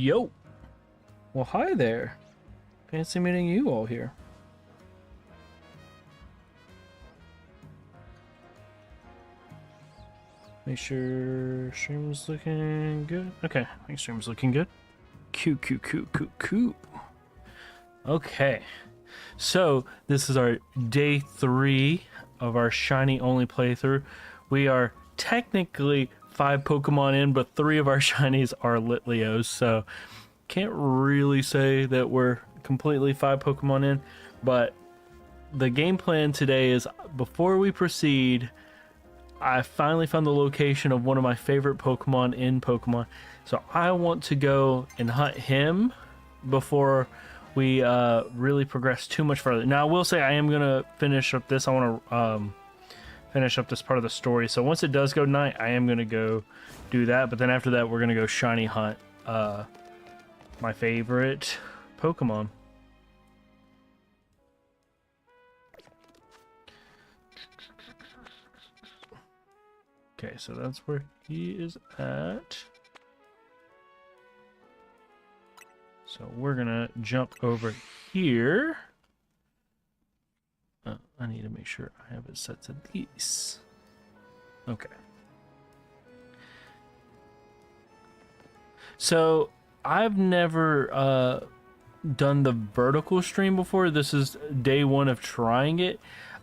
Yo! Well, hi there. Fancy meeting you all here. Make sure stream's looking good. Okay, I think stream's looking good. Cute. Okay, so this is our day 3 of our shiny only playthrough. We are technically 5 Pokemon in, but 3 of our shinies are Litleos, so can't really say that we're completely 5 Pokemon in, but the game plan today is, before we proceed, I finally found the location of one of my favorite Pokemon in Pokemon, so I want to go and hunt him before we really progress too much further. Now, I will say I am going to finish up this. I want to finish up this part of the story, so once it does go night, I am going to go do that, but then after that, we're going to go shiny hunt my favorite Pokemon. Okay, so that's where he is at. So we're gonna jump over here. I need to make sure I have it set to these. Okay. So I've never done the vertical stream before. This is day 1 of trying it.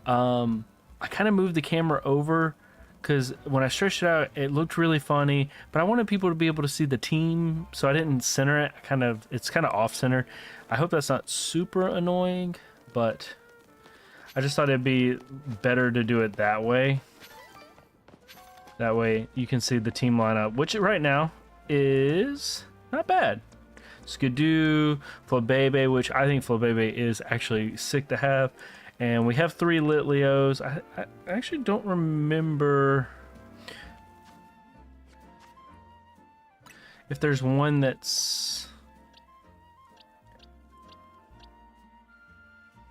I kind of moved the camera over because when I stretched it out, it looked really funny, but I wanted people to be able to see the team, so I didn't center it. It's kind of off center. I hope that's not super annoying, but I just thought it'd be better to do it that way. That way you can see the team lineup, which right now is not bad. Skidoo, Flabebe, which I think Flabebe is actually sick to have. And we have 3 Litleos. I actually don't remember if there's one that's...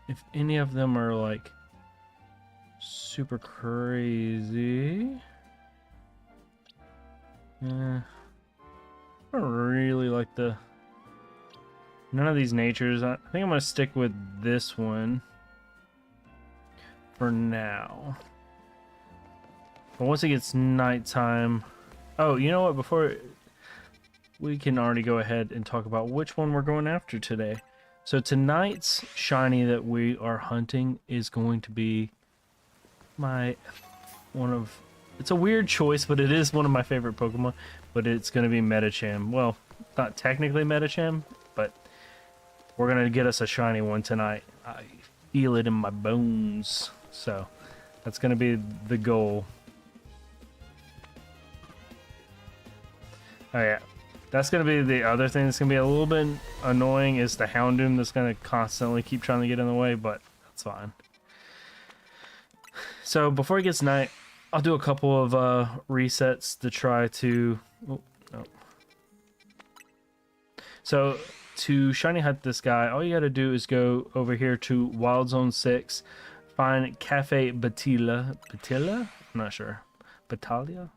if any of them are like super crazy. I don't really like none of these natures. I think I'm gonna stick with this one for now. But once it gets nighttime... Oh, you know what? Before... we can already go ahead and talk about which one we're going after today. So tonight's shiny that we are hunting is going to be it's a weird choice, but it is one of my favorite Pokemon, but it's going to be Medicham. Well, not technically Medicham, but we're going to get us a shiny one tonight. I feel it in my bones. So that's going to be the goal. Oh yeah, that's going to be the other thing that's going to be a little bit annoying, is the Houndoom that's going to constantly keep trying to get in the way, but that's fine. So before it gets night, I'll do a couple of resets to try to... oh, no. So to shiny hunt this guy, all you got to do is go over here to Wild Zone 6, find Cafe Batilla. I'm not sure. Battaglia?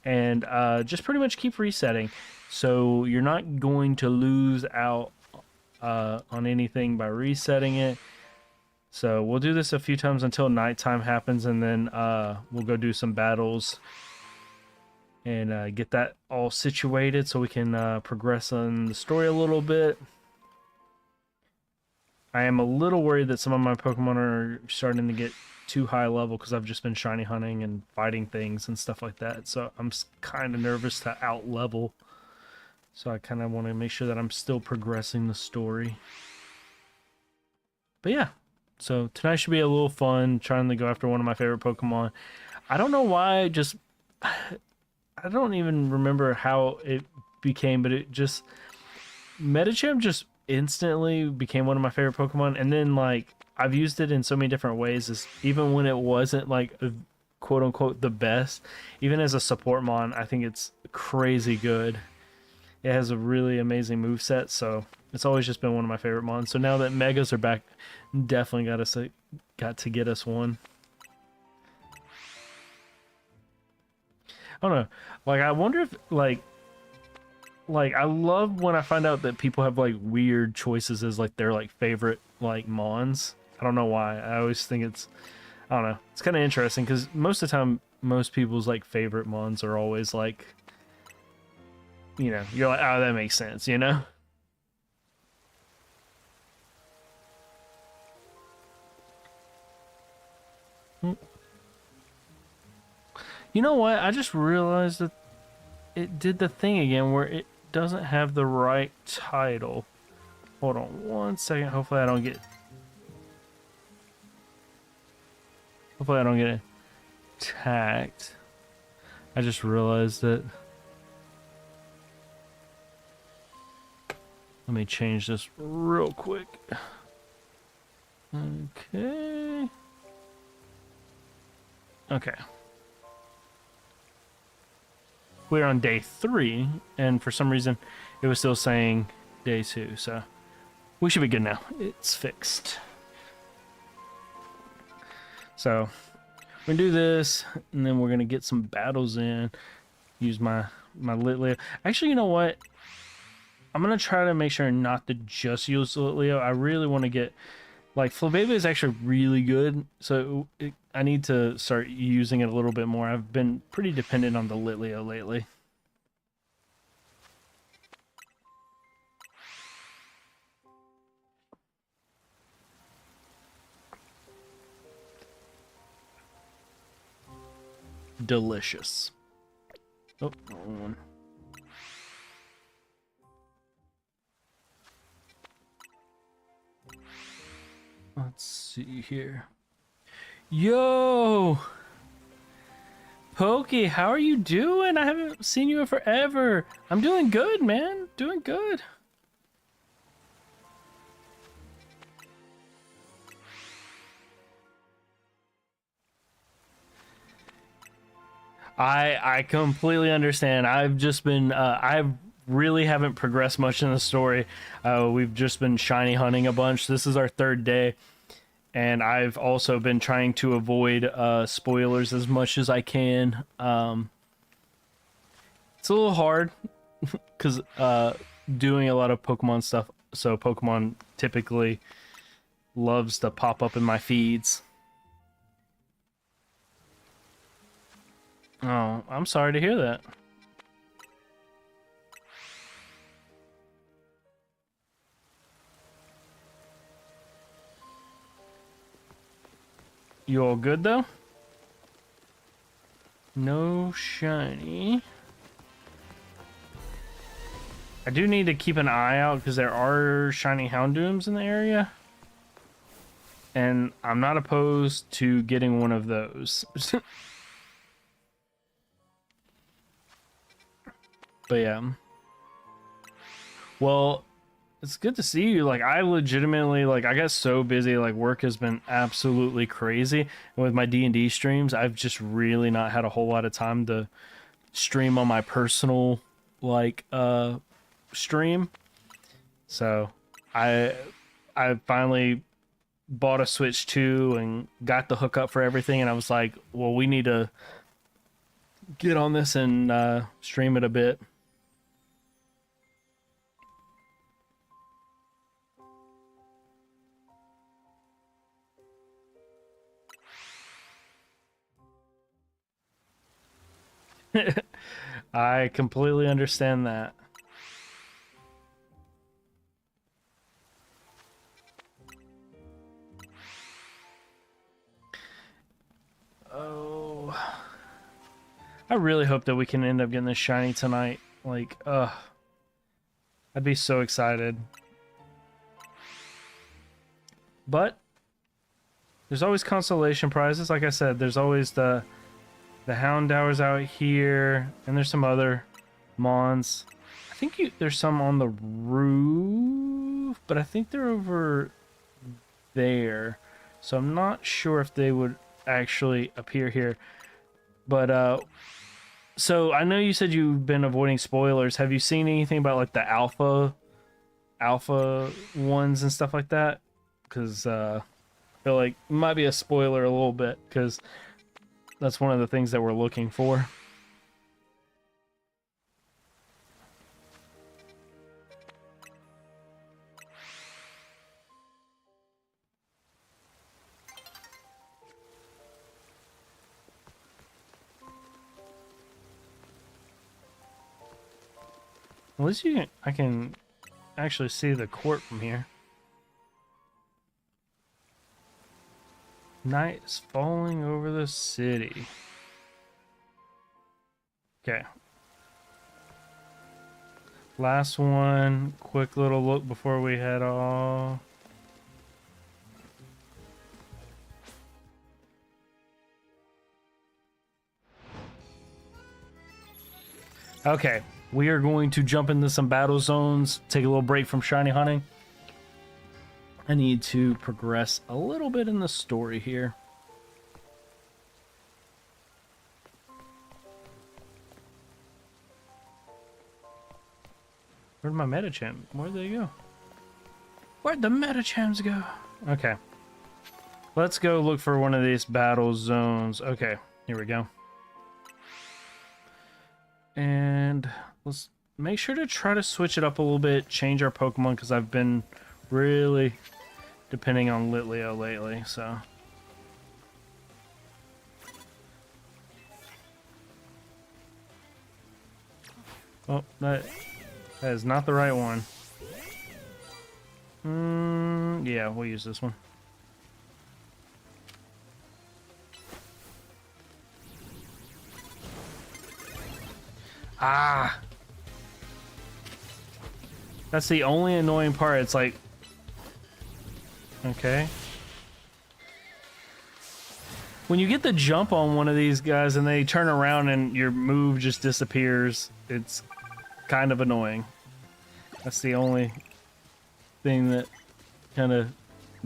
And just pretty much keep resetting. So you're not going to lose out on anything by resetting it. So we'll do this a few times until nighttime happens, and then we'll go do some battles and get that all situated so we can progress on the story a little bit. I am a little worried that some of my Pokemon are starting to get too high level because I've just been shiny hunting and fighting things and stuff like that. So I'm kind of nervous to out level. So I kind of want to make sure that I'm still progressing the story. But yeah, so tonight should be a little fun, trying to go after one of my favorite Pokemon. I don't know why, I don't even remember how it became, but it just... Medicham just instantly became one of my favorite Pokemon, and then like I've used it in so many different ways, even when it wasn't like quote unquote the best. Even as a support mon, I think it's crazy good. It has a really amazing moveset, so it's always just been one of my favorite mons. So now that Megas are back, definitely got to get us one. I don't know, like I wonder if like like I love when I find out that people have like weird choices as like their like favorite like mons. I don't know why. I always think it's, I don't know. It's kind of interesting because most of the time, most people's like favorite mons are always like, you know, you're like, oh, that makes sense, you know? You know what? I just realized that it did the thing again where it doesn't have the right title. Hold on 1 second. Hopefully I don't get attacked. I just realized that. Let me change this real quick. Okay. Okay. We're on day 3, and for some reason it was still saying day 2, so we should be good now. It's fixed. So we're gonna do this, and then we're gonna get some battles in. Use my Litleo. Actually, you know what? I'm gonna try to make sure not to just use Litleo. I really want to get, like, Flabébé is actually really good, so I need to start using it a little bit more. I've been pretty dependent on the Litleo lately. Delicious. Oh, wrong one. Let's see here. Yo! Pokey, how are you doing? I haven't seen you in forever. I'm doing good, man. Doing good. I completely understand. I've just been I really haven't progressed much in the story. We've just been shiny hunting a bunch. This is our 3rd day, and I've also been trying to avoid spoilers as much as I can. It's a little hard because doing a lot of Pokemon stuff. So Pokemon typically loves to pop up in my feeds. Oh, I'm sorry to hear that. You all good though? No shiny. I do need to keep an eye out because there are shiny Houndooms in the area. And I'm not opposed to getting one of those. But yeah. Well, it's good to see you. Like, I legitimately, like, I got so busy. Like, work has been absolutely crazy. And with my D&D streams, I've just really not had a whole lot of time to stream on my personal, like, stream. So, I finally bought a Switch 2 and got the hookup for everything. And I was like, well, we need to get on this and stream it a bit. I completely understand that. Oh, I really hope that we can end up getting this shiny tonight. Like, I'd be so excited. But there's always consolation prizes. Like I said, there's always the Houndowers out here, and there's some other mons. I think there's some on the roof, but I think they're over there. So I'm not sure if they would actually appear here. But so I know you said you've been avoiding spoilers. Have you seen anything about like the alpha ones and stuff like that? Because I feel like it might be a spoiler a little bit, because that's one of the things that we're looking for. At least you can, I can actually see the court from here. Night is falling over the city. Okay. Last one. Quick little look before we head off. Okay, we are going to jump into some battle zones, take a little break from shiny hunting. I need to progress a little bit in the story here. Where'd my Medicham? Where'd they go? Where'd the Medichams go? Okay. Let's go look for one of these battle zones. Okay, here we go. And let's make sure to try to switch it up a little bit, change our Pokemon, because I've been really depending on Litleo lately, so. Oh, that is not the right one. Yeah, we'll use this one. Ah! That's the only annoying part. It's like... Okay. When you get the jump on one of these guys and they turn around and your move just disappears, it's kind of annoying. That's the only thing that kind of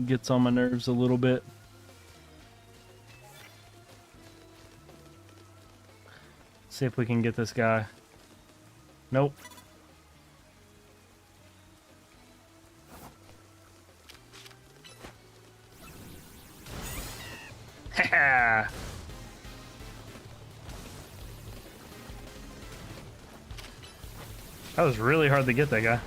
gets on my nerves a little bit. See if we can get this guy. Nope. Ha! That was really hard to get that guy.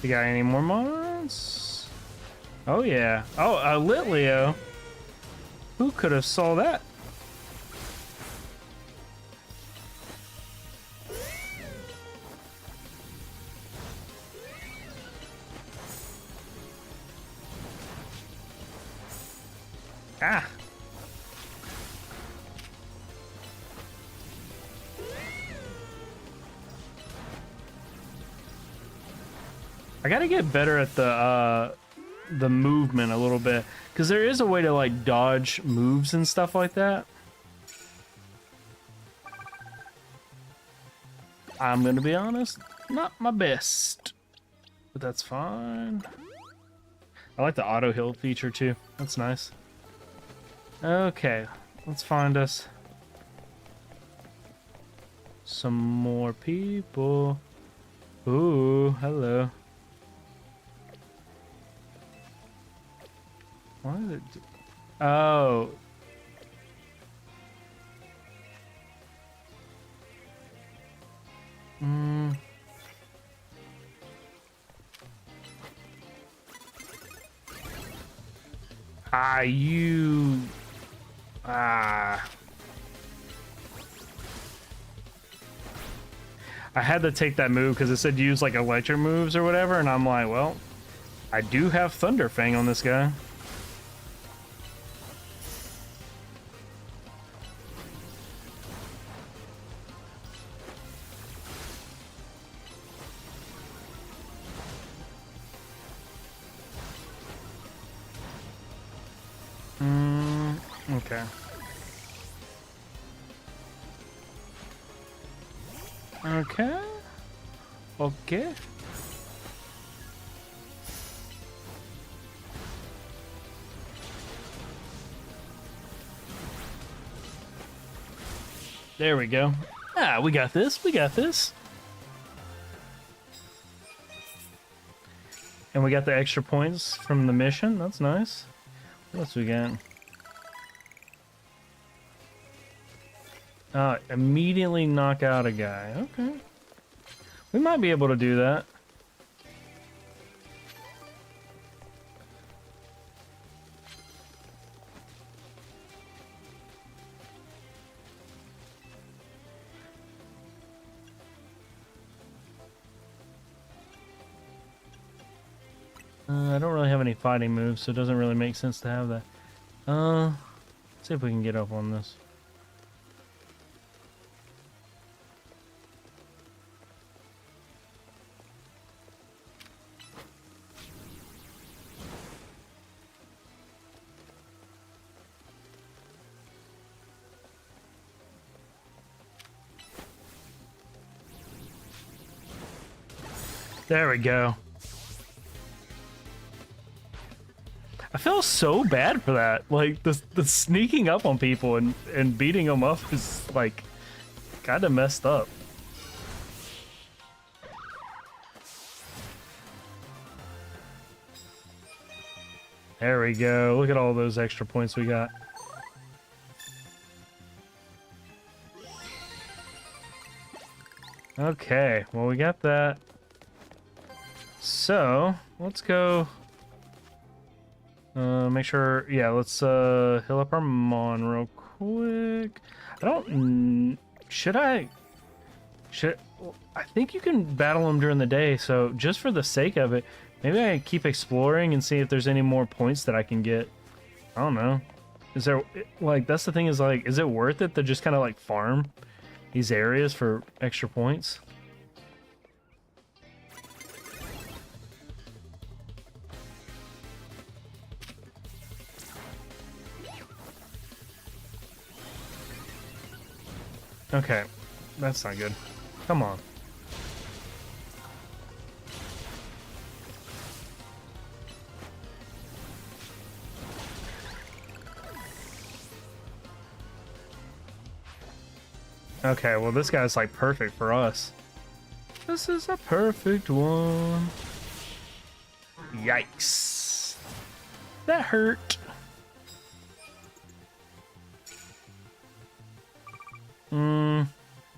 You got any more mons? Oh yeah. Oh, Litleo. Who could have saw that? Ah. I gotta get better at the movement a little bit, because there is a way to like dodge moves and stuff like that. I'm gonna be honest, not my best, but that's fine. I like the auto heal feature too. That's nice. Okay, let's find us some more people. Ooh, hello. Why did it do? Oh. You. I had to take that move because it said use like electric moves or whatever, and I'm like, well, I do have Thunder Fang on this guy. Okay. Okay. Okay. There we go. Ah, we got this. We got this. And we got the extra points from the mission. That's nice. What else we got? Immediately knock out a guy. Okay. We might be able to do that. I don't really have any fighting moves, so it doesn't really make sense to have that. Let's see if we can get up on this. There we go. I feel so bad for that. Like, the sneaking up on people and beating them up is, like, kind of messed up. There we go. Look at all those extra points we got. Okay, well, we got that. So, let's go... make sure, yeah, let's heal up our Mon real quick. I don't, I think you can battle them during the day, so just for the sake of it, maybe I keep exploring and see if there's any more points that I can get. I don't know. Is there, like, that's the thing is, like, is it worth it to just kind of, like, farm these areas for extra points? Okay, that's not good. Come on. Okay, well this guy's like perfect for us. This is a perfect one. Yikes. That hurt.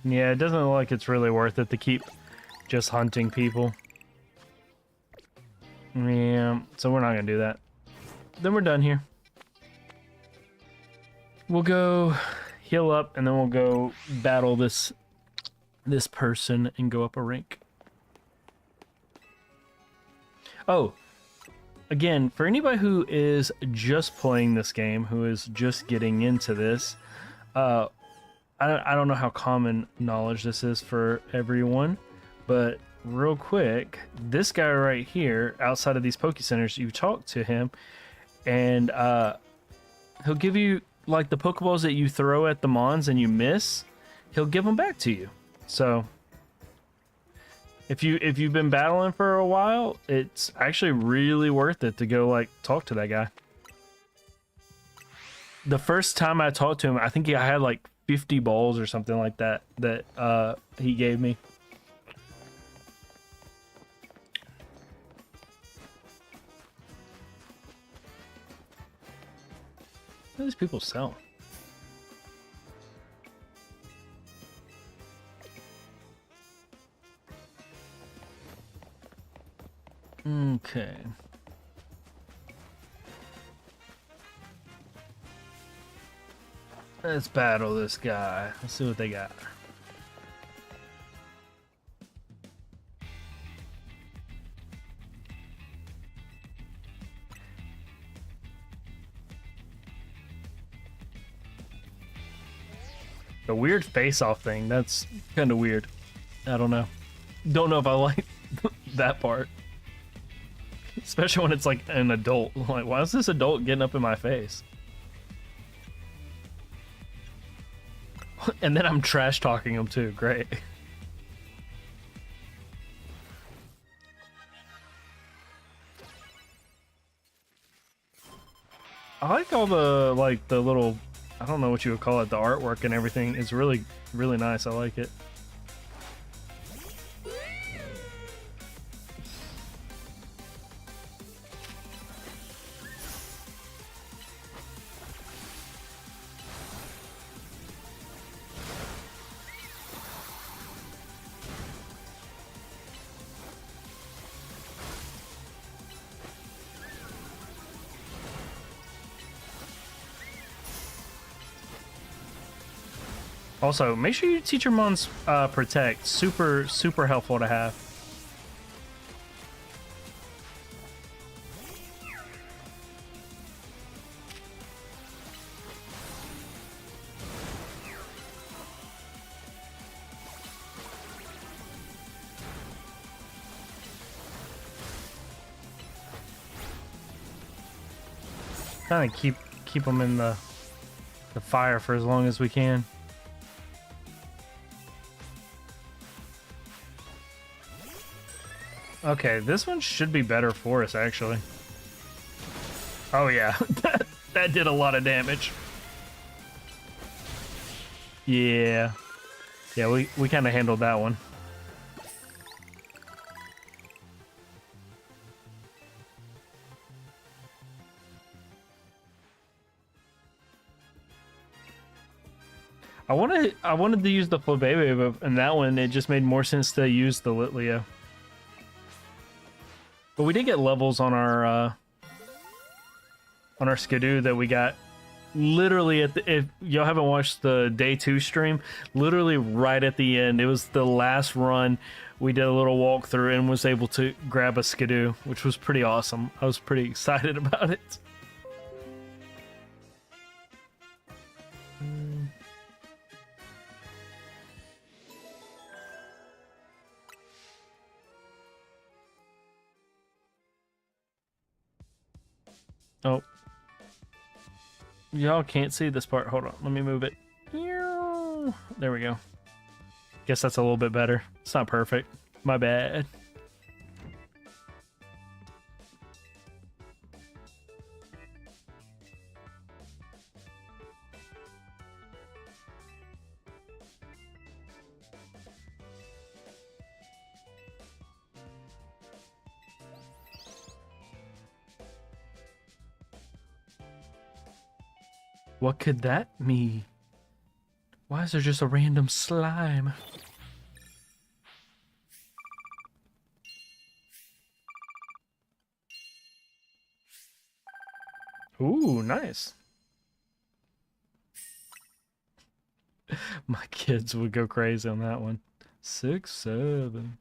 Yeah, it doesn't look like it's really worth it to keep just hunting people. Yeah, so we're not gonna do that. Then we're done here. We'll go heal up and then we'll go battle this person and go up a rank. Oh, again, for anybody who is just playing this game, who is just getting into this, I don't know how common knowledge this is for everyone, but real quick, this guy right here, outside of these Poke Centers, you talk to him, and he'll give you, like, the Pokeballs that you throw at the Mons and you miss, he'll give them back to you. So, if you've been battling for a while, it's actually really worth it to go, like, talk to that guy. The first time I talked to him, I think I had, like, 50 balls or something like that he gave me. What do these people sell? Okay. Let's battle this guy. Let's see what they got. The weird face-off thing, that's kind of weird. I don't know. Don't know if I like that part. Especially when it's like an adult. Like, why is this adult getting up in my face? And then I'm trash talking him too. Great. I like all the, like, the little, I don't know what you would call it, the artwork and everything is really, really nice. I like it. Also, make sure you teach your Mons Protect. Super, super helpful to have. kind of keep them in the fire for as long as we can. Okay, this one should be better for us, actually. Oh yeah, that did a lot of damage. Yeah. Yeah, we kind of handled that one. I wanted to use the Flabébé, but in that one it just made more sense to use the Litleo. But we did get levels on our Skidoo that we got literally at the, if y'all haven't watched the day 2 stream, literally right at the end, it was the last run. We did a little walkthrough and was able to grab a Skidoo, which was pretty awesome. I was pretty excited about it. Oh. Y'all can't see this part. Hold on. Let me move it. There we go. Guess that's a little bit better. It's not perfect. My bad. What could that mean? Why is there just a random slime? Ooh, nice. My kids would go crazy on that one. 6, 7.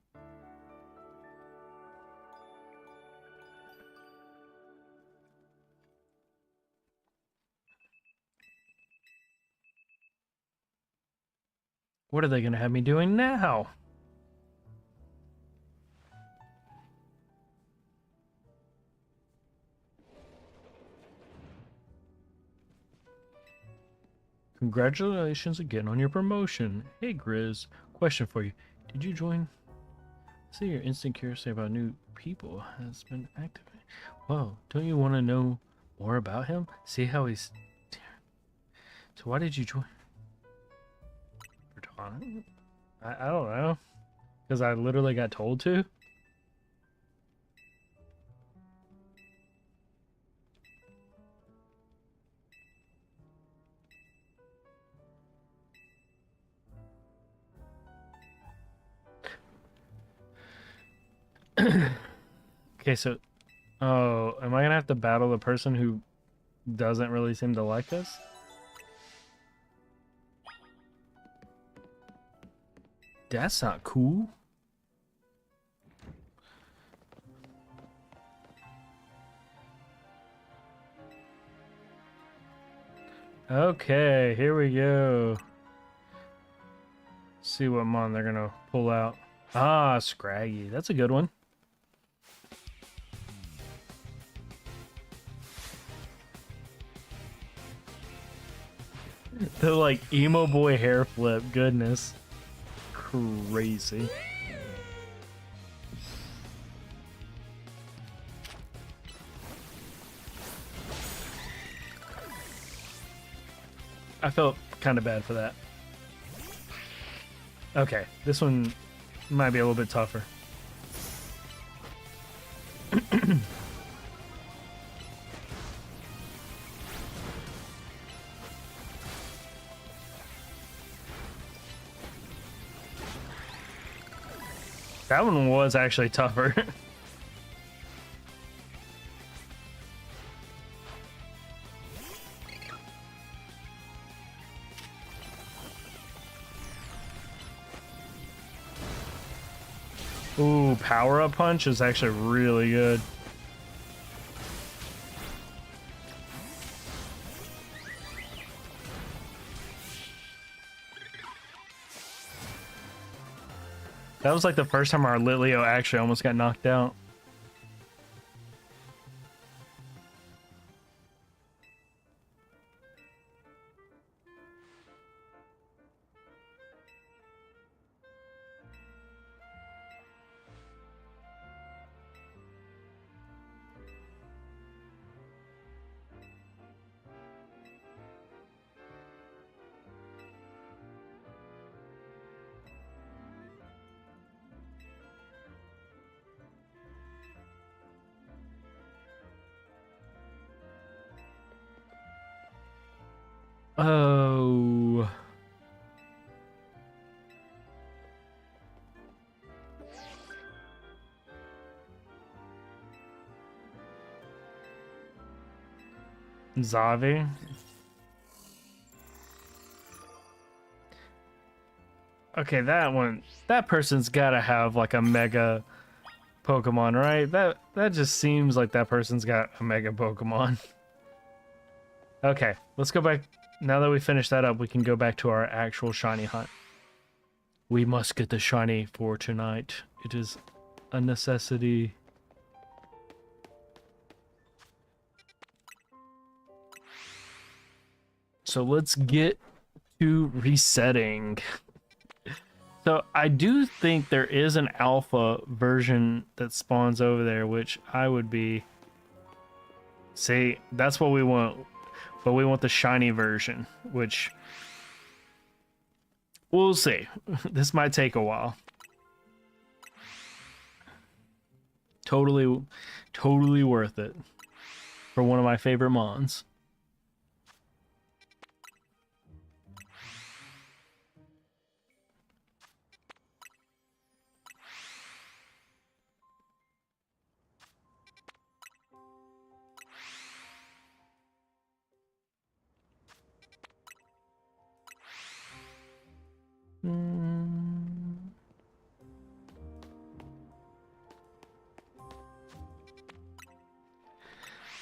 What are they gonna have me doing now? Congratulations again on your promotion. Hey Grizz, question for you. Did you join? See, your instant curiosity about new people has been activated. Whoa, don't you want to know more about him? See how he's... So why did you join? I don't know. Because I literally got told to. Okay, so... Oh, am I going to have to battle the person who doesn't really seem to like us? That's not cool. Okay, here we go. See what mon they're gonna pull out. Ah, Scraggy. That's a good one. The like emo boy hair flip. Goodness. Crazy. I felt kind of bad for that. Okay, this one might be a little bit tougher. That one was actually tougher. Ooh, power-up punch is actually really good. That was like the first time our Litleo actually almost got knocked out. Oh. Zavi. Okay, that person's gotta have like a mega Pokemon, right? That just seems like that person's got a mega Pokemon. Okay, let's go back. Now that we finished that up, we can go back to our actual shiny hunt. We must get the shiny for tonight. It is a necessity. So let's get to resetting. So I do think there is an alpha version that spawns over there, which I would be... See, that's what we want. But we want the shiny version, which... We'll see. This might take a while. Totally worth it. For one of my favorite mons.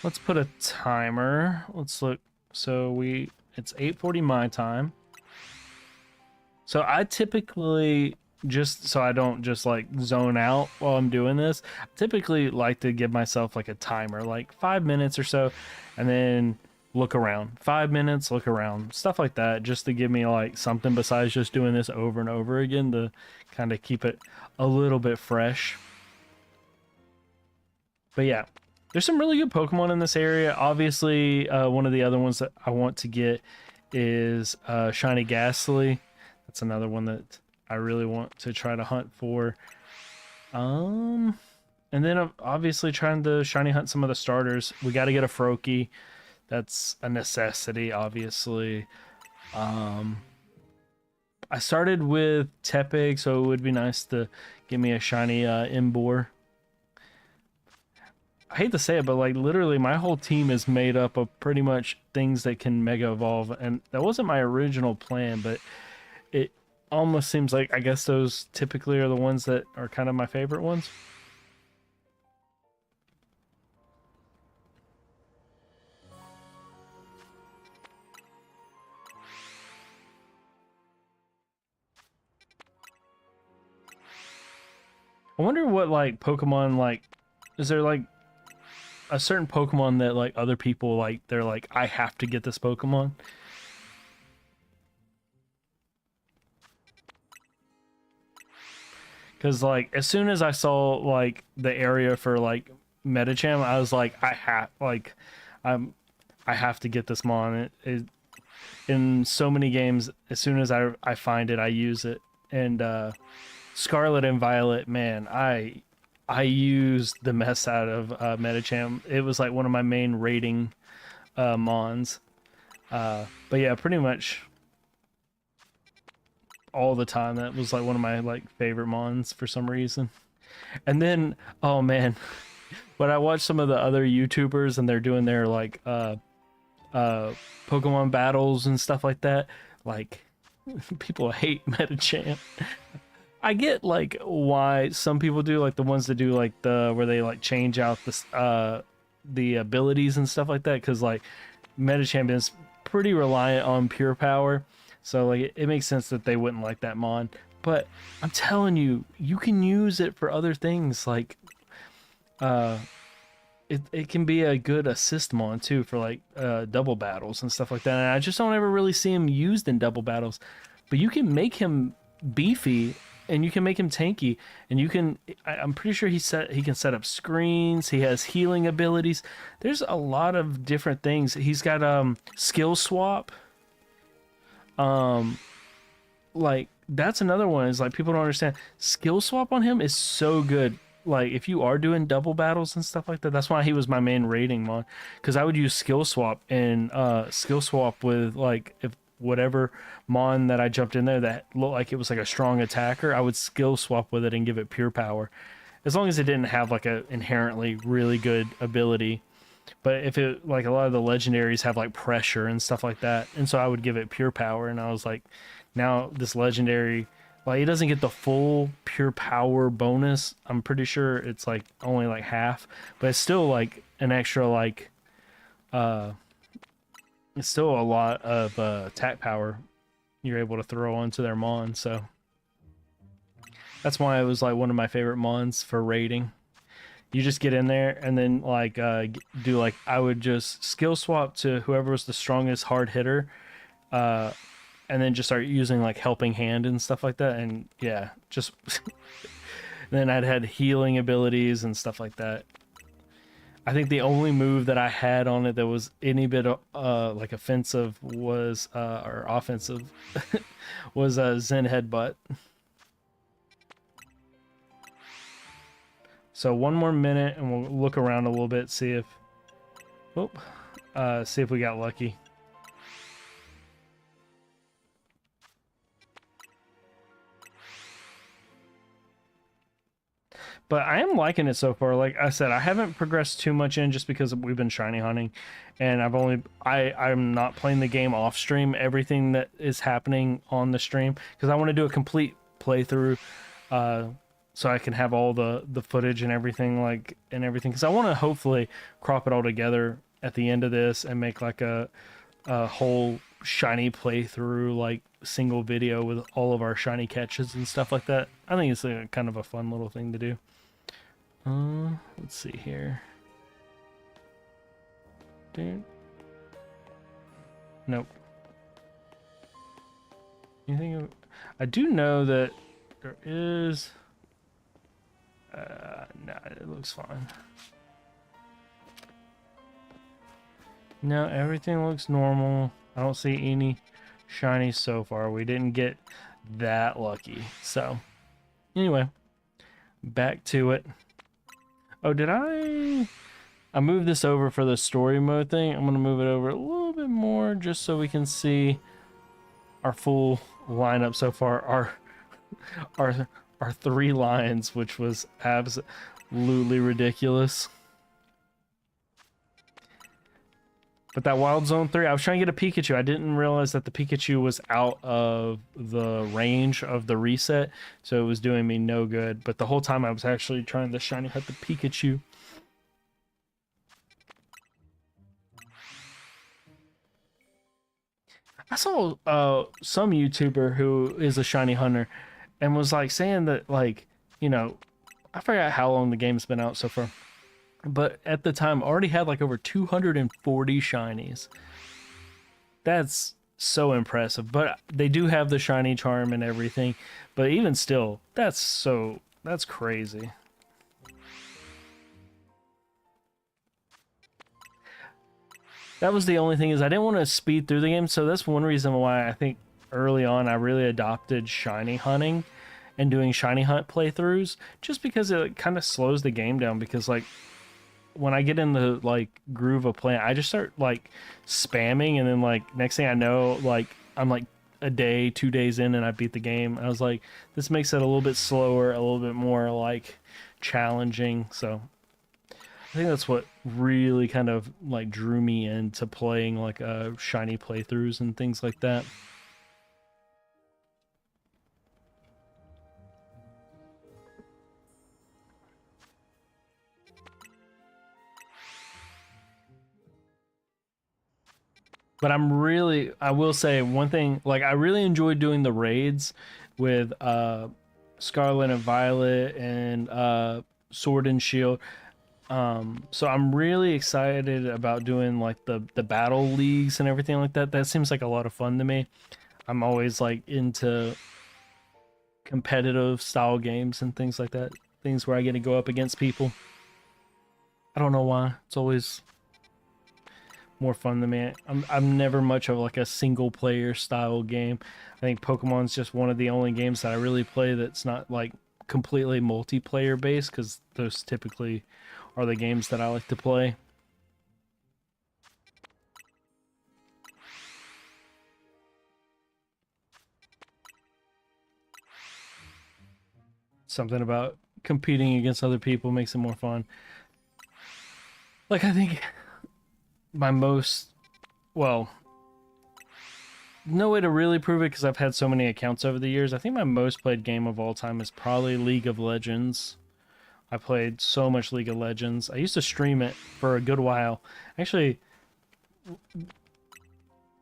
Let's put a timer. Let's look. So it's 8:40 my time. So I typically, just so I don't just like zone out while I'm doing this, I typically like to give myself like a timer, like 5 minutes or so, and then look around. 5 minutes, look around, stuff like that, just to give me like something besides just doing this over and over again to kind of keep it a little bit fresh. But yeah, there's some really good Pokemon in this area. Obviously, one of the other ones that I want to get is Shiny Ghastly. That's another one that I really want to try to hunt for. And then obviously trying to shiny hunt some of the starters. We got to get a Froakie. That's a necessity, obviously. I started with Tepig, so it would be nice to get me a shiny Emboar. I hate to say it, but like literally my whole team is made up of pretty much things that can mega evolve, and that wasn't my original plan, but it almost seems like I guess those typically are the ones that are kind of my favorite ones. I wonder what like Pokemon, like, is there like a certain Pokemon that like other people like, they're like, I have to get this Pokemon? Because like as soon as I saw like the area for like Medicham, I was like, I have to get this Mon. In so many games, as soon as I find it, I use it. And Scarlet and Violet, man, I used the mess out of Medicham. It was like one of my main rating Mons. But yeah, pretty much all the time. That was like one of my like favorite Mons for some reason. And then, oh man, when I watch some of the other YouTubers and they're doing their like Pokemon battles and stuff like that, like people hate Medicham. I get like why some people do, like the ones that do like the where they like change out the abilities and stuff like that, because like Medicham is pretty reliant on pure power, so like it makes sense that they wouldn't like that Mon. But I'm telling you, you can use it for other things, like it can be a good assist Mon too for like double battles and stuff like that. And I just don't ever really see him used in double battles, but you can make him beefy and you can make him tanky, and you can, I'm pretty sure he can set up screens, he has healing abilities. There's a lot of different things. He's got skill swap. Like that's another one, is like people don't understand skill swap on him is so good. like if you are doing double battles and stuff like that, that's why he was my main rating mon. Because I would use skill swap and skill swap with like if whatever mon that I jumped in there that looked like it was like a strong attacker, I would skill swap with it and give it pure power, as long as it didn't have like a inherently really good ability. But if it like a lot of the legendaries have like pressure and stuff like that, and so I would give it pure power, and I was like, now this legendary, like it doesn't get the full pure power bonus. I'm pretty sure it's like only like half, but it's still like an extra like it's still a lot of attack power you're able to throw onto their mon. So that's why it was like one of my favorite mons for raiding. You just get in there and then like do like I would just skill swap to whoever was the strongest hard hitter, and then just start using like helping hand and stuff like that. And yeah, just then I'd had healing abilities and stuff like that. I think the only move that I had on it that was any bit like offensive was or offensive was Zen Headbutt. So one more minute and we'll look around a little bit, see if see if we got lucky. But I am liking it so far. Like I said, I haven't progressed too much in just because we've been shiny hunting, and I'm not playing the game off stream. Everything that is happening on the stream, because I want to do a complete playthrough, so I can have all the footage and everything because I want to hopefully crop it all together at the end of this and make like a whole shiny playthrough, like single video with all of our shiny catches and stuff like that. I think it's a kind of a fun little thing to do. Let's see here. Dude. Nope. Anything of... I do know that there is... no, it looks fine. No, everything looks normal. I don't see any shiny so far. We didn't get that lucky. So, anyway, back to it. Oh, did I moved this over for the story mode thing. I'm going to move it over a little bit more just so we can see our full lineup so far. Our 3 lions, which was absolutely ridiculous. But that Wild Zone 3, I was trying to get a Pikachu. I didn't realize that the Pikachu was out of the range of the reset, so it was doing me no good. But the whole time I was actually trying to shiny hunt the Pikachu. I saw some YouTuber who is a shiny hunter and was like saying that, like, you know, I forgot how long the game's been out so far, but at the time already had like over 240 shinies. That's so impressive. But they do have the shiny charm and everything, but even still, that's crazy. That was the only thing, is I didn't want to speed through the game, so that's one reason why I think early on I really adopted shiny hunting and doing shiny hunt playthroughs, just because it kind of slows the game down. Because like when I get in the like groove of playing, I just start like spamming, and then like next thing I know, like I'm like a day, 2 days in, and I beat the game. I was like, this makes it a little bit slower, a little bit more like challenging. So I think that's what really kind of like drew me into playing like shiny playthroughs and things like that. But I will say one thing, like I really enjoyed doing the raids with Scarlet and Violet and Sword and Shield. So I'm really excited about doing like the battle leagues and everything like that. That seems like a lot of fun to me. I'm always like into competitive style games and things like that. Things where I get to go up against people. I don't know why. It's always more fun to me. I'm never much of like a single player style game. I think Pokemon's just one of the only games that I really play that's not like completely multiplayer based, because those typically are the games that I like to play. Something about competing against other people makes it more fun. Like, I think my most, well, no way to really prove it because I've had so many accounts over the years. I think my most played game of all time is probably League of Legends. I played so much League of Legends. I used to stream it for a good while. Actually,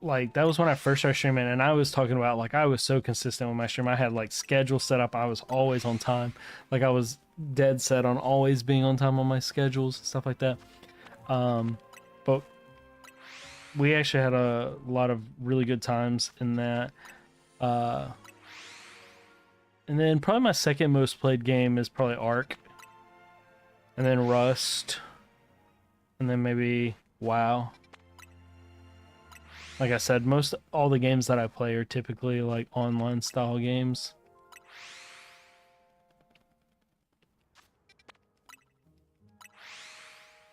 like, that was when I first started streaming, and I was talking about, like, I was so consistent with my stream. I had, like, schedule set up. I was always on time. Like, I was dead set on always being on time on my schedules and stuff like that. But we actually had a lot of really good times in that. And then probably my second most played game is probably Ark. And then Rust. And then maybe WoW. Like I said, all the games that I play are typically like online style games.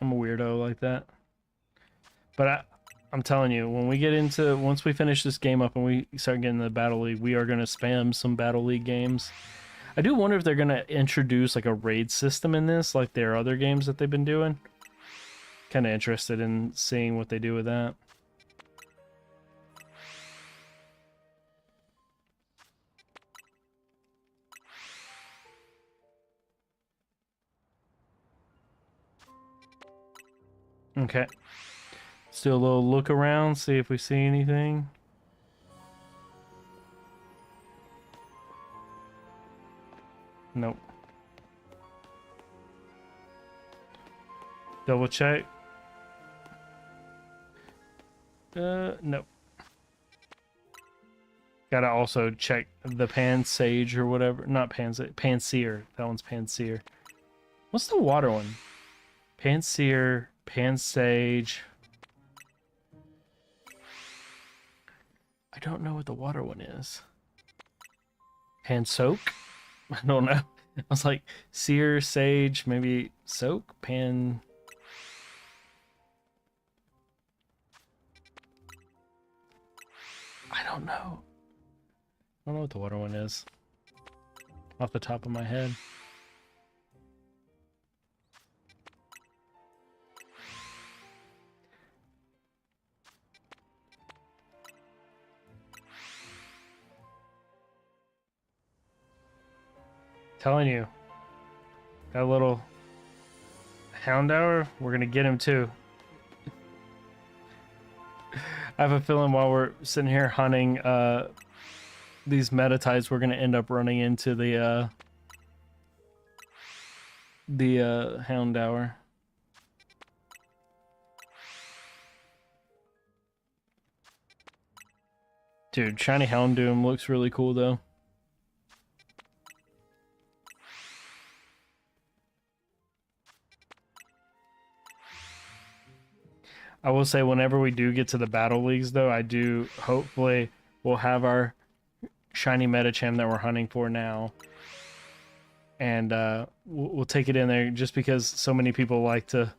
I'm a weirdo like that. But I'm telling you, when we get into, once we finish this game up and we start getting the Battle League, we are going to spam some Battle League games. I do wonder if they're going to introduce like a raid system in this, like their other games that they've been doing. Kind of interested in seeing what they do with that. Okay. Let's do a little look around, see if we see anything. Nope. Double check. Nope. Gotta also check the Pansage or whatever. Not Panseer. That one's Panseer. What's the water one? Panseer, Pansage. I don't know what the water one is. Pansoak? I don't know. I was like, Seer, Sage, maybe Soak? Pan... I don't know. I don't know what the water one is. Off the top of my head. Telling you. That little Houndour, we're gonna get him too. I have a feeling while we're sitting here hunting these Metatypes, we're gonna end up running into the Houndour. Dude, Shiny Houndoom looks really cool though. I will say whenever we do get to the battle leagues though, I do hopefully we'll have our shiny Medicham that we're hunting for now. And we'll take it in there just because so many people like to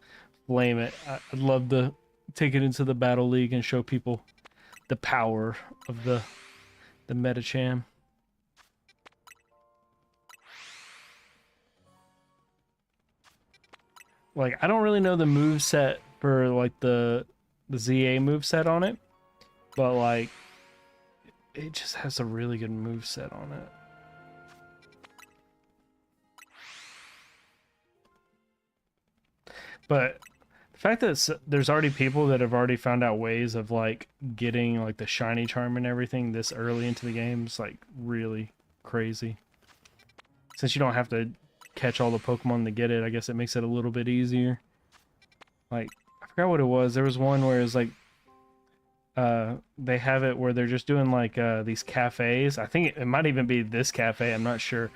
flame it. I'd love to take it into the battle league and show people the power of the Medicham. Like, I don't really know the move set for like the ZA move set on it, but like it just has a really good move set on it. But the fact that there's already people that have already found out ways of like getting like the shiny charm and everything this early into the game is like really crazy. Since you don't have to catch all the Pokemon to get it, I guess it makes it a little bit easier. Like, I forgot what it was. There was one where it's like they have it where they're just doing like these cafes. I think it might even be this cafe, I'm not sure.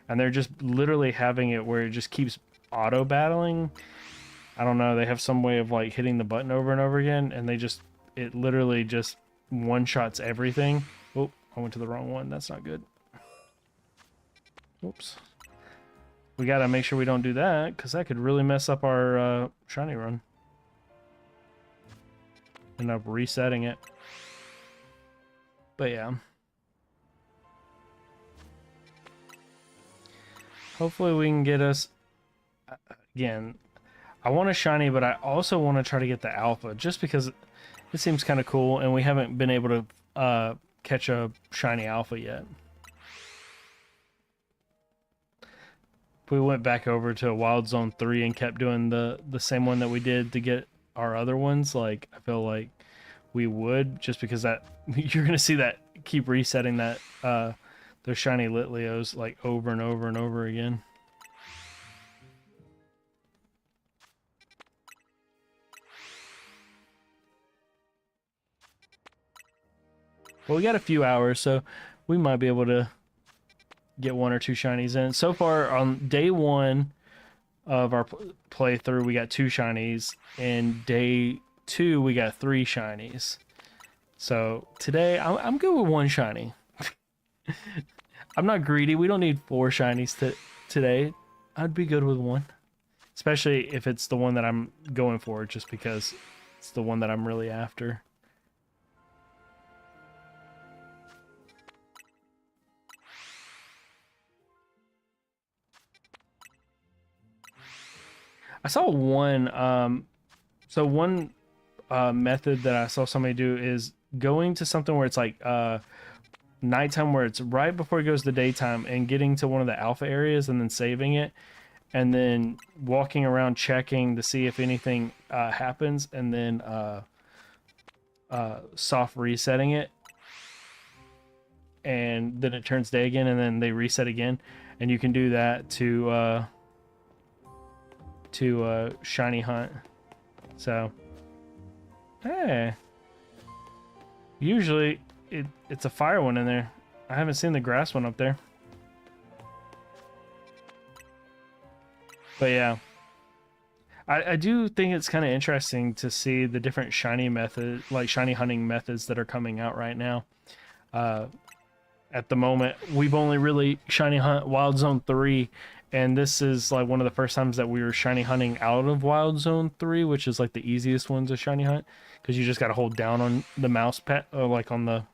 And they're just literally having it where it just keeps auto battling. I don't know, they have some way of like hitting the button over and over again, and it literally just one-shots everything. Oh, I went to the wrong one. That's not good. Oops. we gotta make sure we don't do that, because that could really mess up our shiny run. End up resetting it. But yeah. Hopefully we can get us... Again, I want a shiny, but I also want to try to get the alpha, just because it seems kind of cool, and we haven't been able to catch a shiny alpha yet. If we went back over to Wild Zone 3 and kept doing the same one that we did to get our other ones, like, I feel like we would, just because that you're gonna see that keep resetting that those shiny Litleos like over and over and over again. Well, we got a few hours, so we might be able to get 1 or 2 shinies in. So far on day 1 of our playthrough, we got 2 shinies, and day 2 we got 3 shinies. So today I'm good with 1 shiny. I'm not greedy. We don't need 4 shinies today. I'd be good with 1, especially if it's the one that I'm going for, just because it's the one that I'm really after. I saw one method that I saw somebody do is going to something where it's like nighttime, where it's right before it goes to daytime, and getting to one of the alpha areas and then saving it, and then walking around checking to see if anything happens, and then soft resetting it, and then it turns day again, and then they reset again, and you can do that to shiny hunt. So hey, usually it's a fire one in there. I haven't seen the grass one up there. But yeah, I do think it's kind of interesting to see the different shiny method, like shiny hunting methods that are coming out right now. At the moment, we've only really shiny hunt Wild Zone 3, and this is like one of the first times that we were shiny hunting out of Wild Zone 3, which is like the easiest one to shiny hunt, because you just got to hold down on the mouse pad, or like on the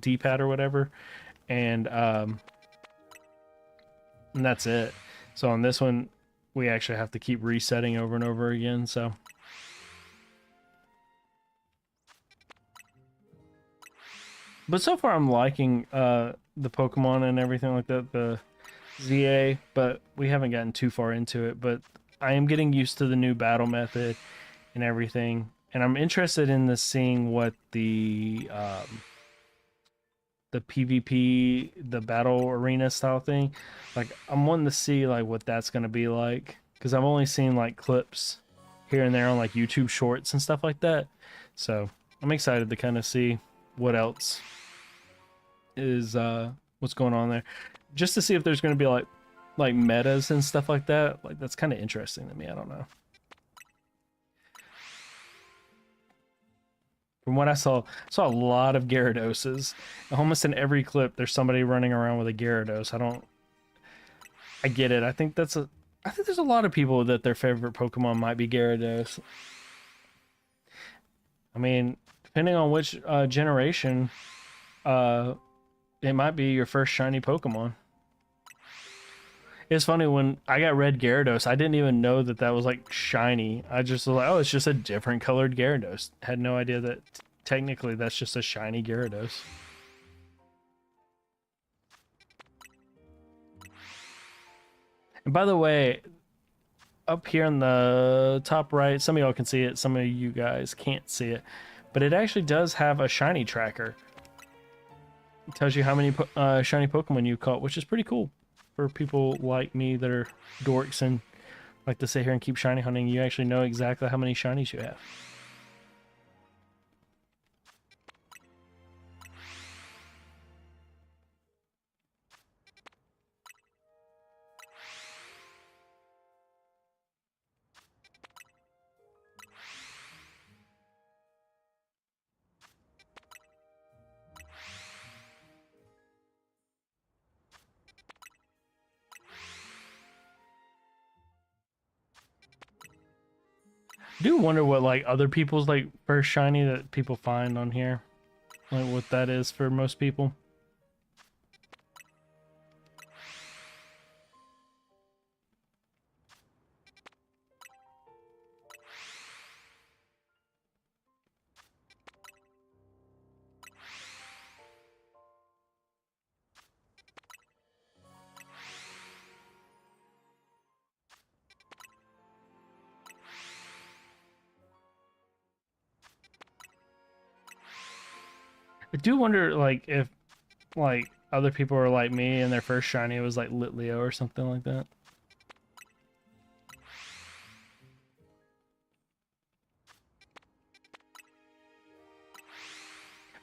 D-pad or whatever, and that's it. So on this one, we actually have to keep resetting over and over again, so... But so far I'm liking the Pokemon and everything like that, the ZA, but we haven't gotten too far into it. But I am getting used to the new battle method and everything, and I'm interested in seeing what the PvP, the battle arena style thing, like I'm wanting to see like what that's gonna be like, because I've only seen like clips here and there on like YouTube Shorts and stuff like that. So I'm excited to kind of see what else is what's going on there, just to see if there's going to be like metas and stuff like that. Like, that's kind of interesting to me. I don't know. From what I saw a lot of Gyarados. Almost in every clip there's somebody running around with a Gyarados. I get it. I think there's a lot of people that their favorite Pokemon might be Gyarados. I mean, depending on which generation, it might be your first shiny Pokemon. It's funny, when I got red Gyarados, I didn't even know that was like shiny. I just was like, oh, it's just a different colored Gyarados. Had no idea that technically that's just a shiny Gyarados. And by the way, up here in the top right, some of y'all can see it, some of you guys can't see it, but it actually does have a shiny tracker. It tells you how many shiny Pokemon you caught, which is pretty cool for people like me that are dorks and like to sit here and keep shiny hunting. You actually know exactly how many shinies you have. I do wonder what like other people's like first shiny that people find on here. Like what that is for most people. I do wonder like if like other people are like me and their first shiny was like Litleo or something like that.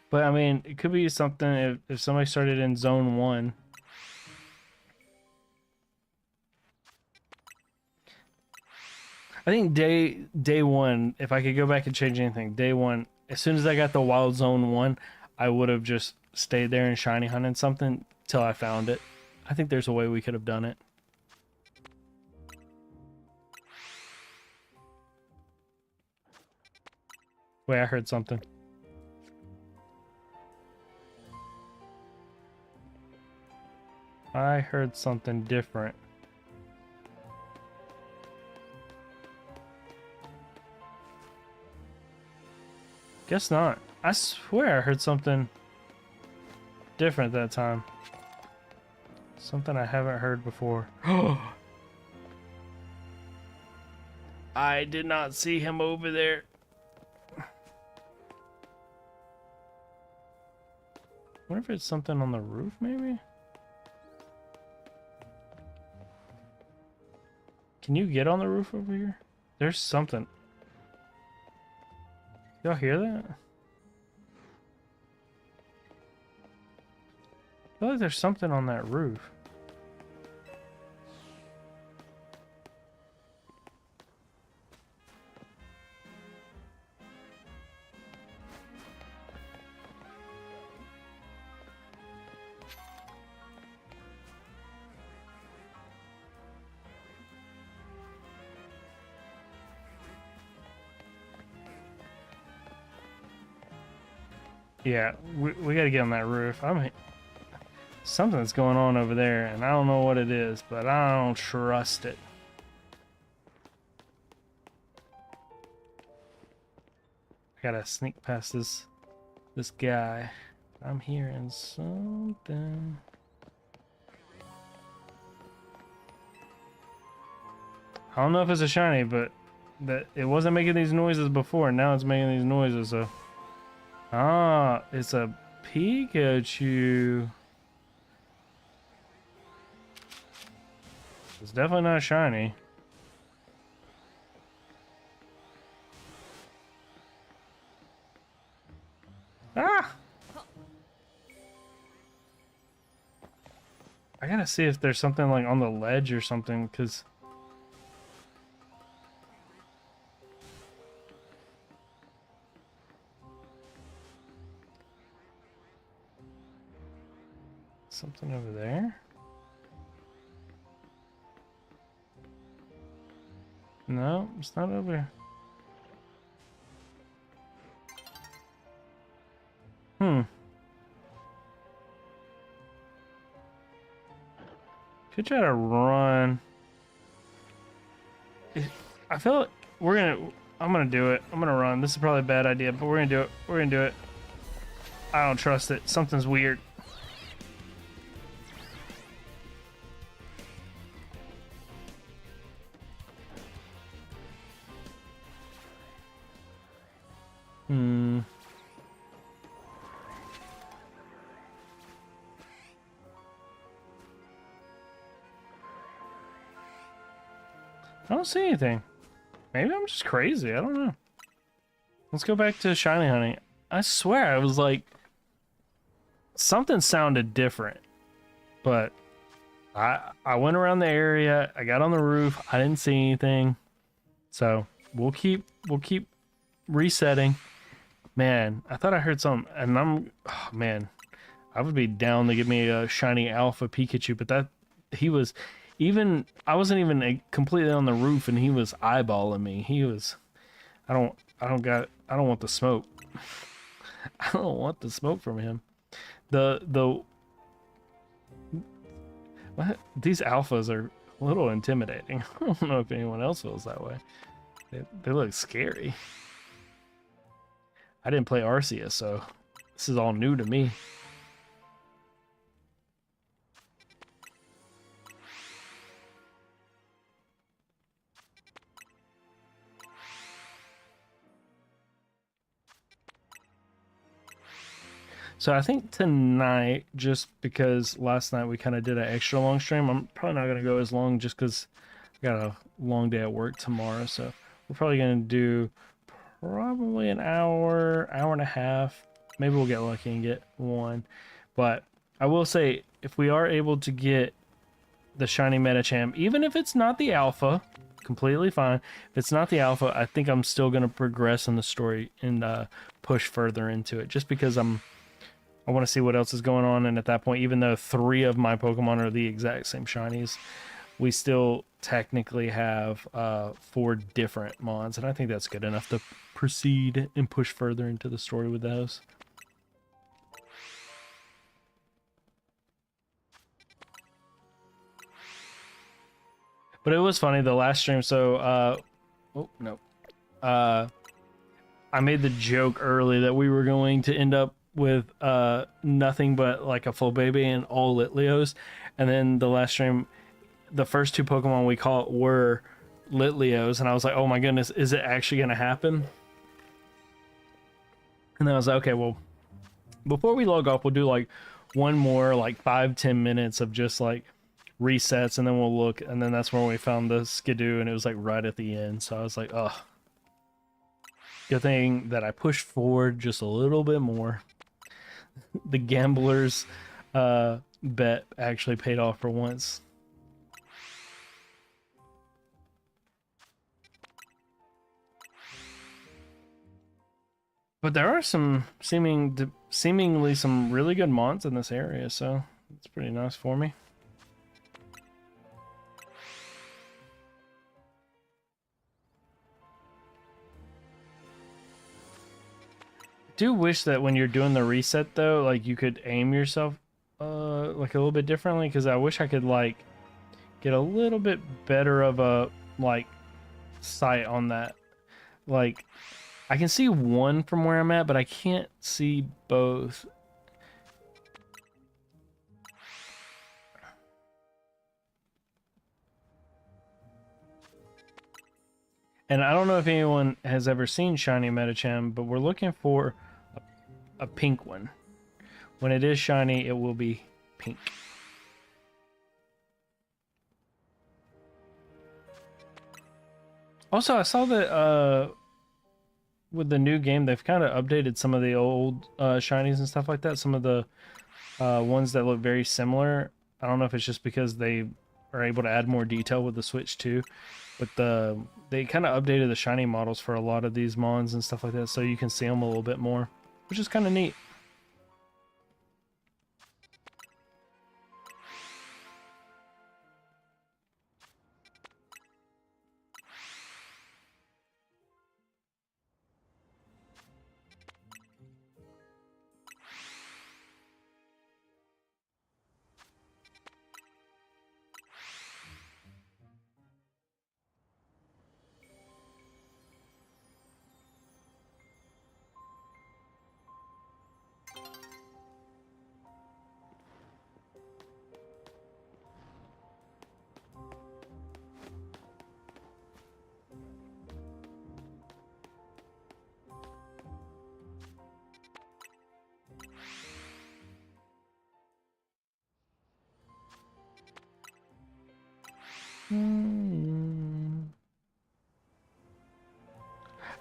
But I mean, it could be something if somebody started in zone 1. I think day 1, if I could go back and change anything, day 1, as soon as I got the wild zone 1, I would have just stayed there and shiny hunted something till I found it. I think there's a way we could have done it. Wait, I heard something. I heard something different. Guess not. I swear I heard something different that time. Something I haven't heard before. I did not see him over there. I wonder if it's something on the roof, maybe? Can you get on the roof over here? There's something. Y'all hear that? I feel like there's something on that roof. Yeah, we gotta get on that roof. Something's going on over there, and I don't know what it is, but I don't trust it. I gotta sneak past this guy. I'm hearing something. I don't know if it's a shiny, but that it wasn't making these noises before. Now it's making these noises. So, it's a Pikachu. It's definitely not shiny. Ah! I gotta see if there's something like on the ledge or something, because something over there? No, it's not over here. Could try to run. I feel like I'm gonna do it. I'm gonna run. This is probably a bad idea, but we're gonna do it. We're gonna do it. I don't trust it. Something's weird. I don't see anything. Maybe I'm just crazy. I don't know. Let's go back to shiny hunting. I swear I was like, something sounded different, but I went around the area. I got on the roof. I didn't see anything. So we'll keep resetting. Man, I thought I heard something, and oh man, I would be down to get me a shiny alpha Pikachu, but I wasn't even completely on the roof, and he was eyeballing me. I don't want the smoke. I don't want the smoke from him. The what? These alphas are a little intimidating. I don't know if anyone else feels that way. They look scary. I didn't play Arceus, so this is all new to me. So I think tonight, just because last night we kind of did an extra long stream, I'm probably not gonna go as long just because I got a long day at work tomorrow. So we're probably gonna do probably an hour, hour and a half. Maybe we'll get lucky and get one. But I will say, if we are able to get the shiny Medicham, even if it's not the alpha, completely fine. If it's not the alpha, I think I'm still gonna progress in the story and push further into it, just because I want to see what else is going on, and at that point, even though 3 of my Pokemon are the exact same shinies, we still technically have 4 different mons, and I think that's good enough to proceed and push further into the story with those. But it was funny, the last stream, so, oh, no. I made the joke early that we were going to end up with nothing but like a full baby and all Litleos, and then the last stream, the first 2 Pokemon we caught were Litleos, and I was like, oh my goodness, is it actually gonna happen? And then I was like, okay, well, before we log off, we'll do like one more like 5-10 minutes of just like resets, and then we'll look, and then that's when we found the Skidoo, and it was like right at the end. So I was like, oh, good thing that I pushed forward just a little bit more. The gambler's bet actually paid off for once. But there are some seemingly some really good mons in this area, so it's pretty nice for me. I do wish that when you're doing the reset though, like you could aim yourself like a little bit differently, because I wish I could like get a little bit better of a like sight on that. Like I can see one from where I'm at, but I can't see both. And I don't know if anyone has ever seen Shiny Medicham, but we're looking for a pink one. When it is shiny, it will be pink. Also, I saw that with the new game, they've kind of updated some of the old shinies and stuff like that. Some of the ones that look very similar. I don't know if it's just because they are able to add more detail with the Switch 2, but they kind of updated the shiny models for a lot of these mons and stuff like that, so you can see them a little bit more, which is kind of neat.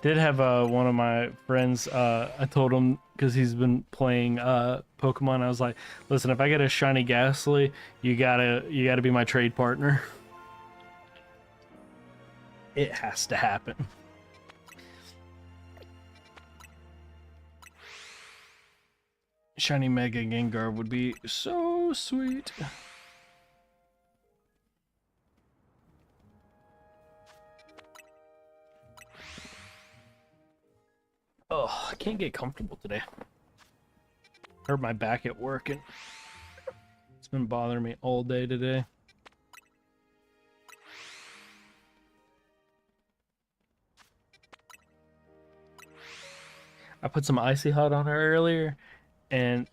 Did have one of my friends, I told him, because he's been playing Pokemon, I was like, listen, if I get a shiny Ghastly, you gotta be my trade partner. It has to happen. Shiny Mega Gengar would be so sweet. Oh, I can't get comfortable today. Hurt my back at work and it's been bothering me all day today. I put some icy hot on her earlier and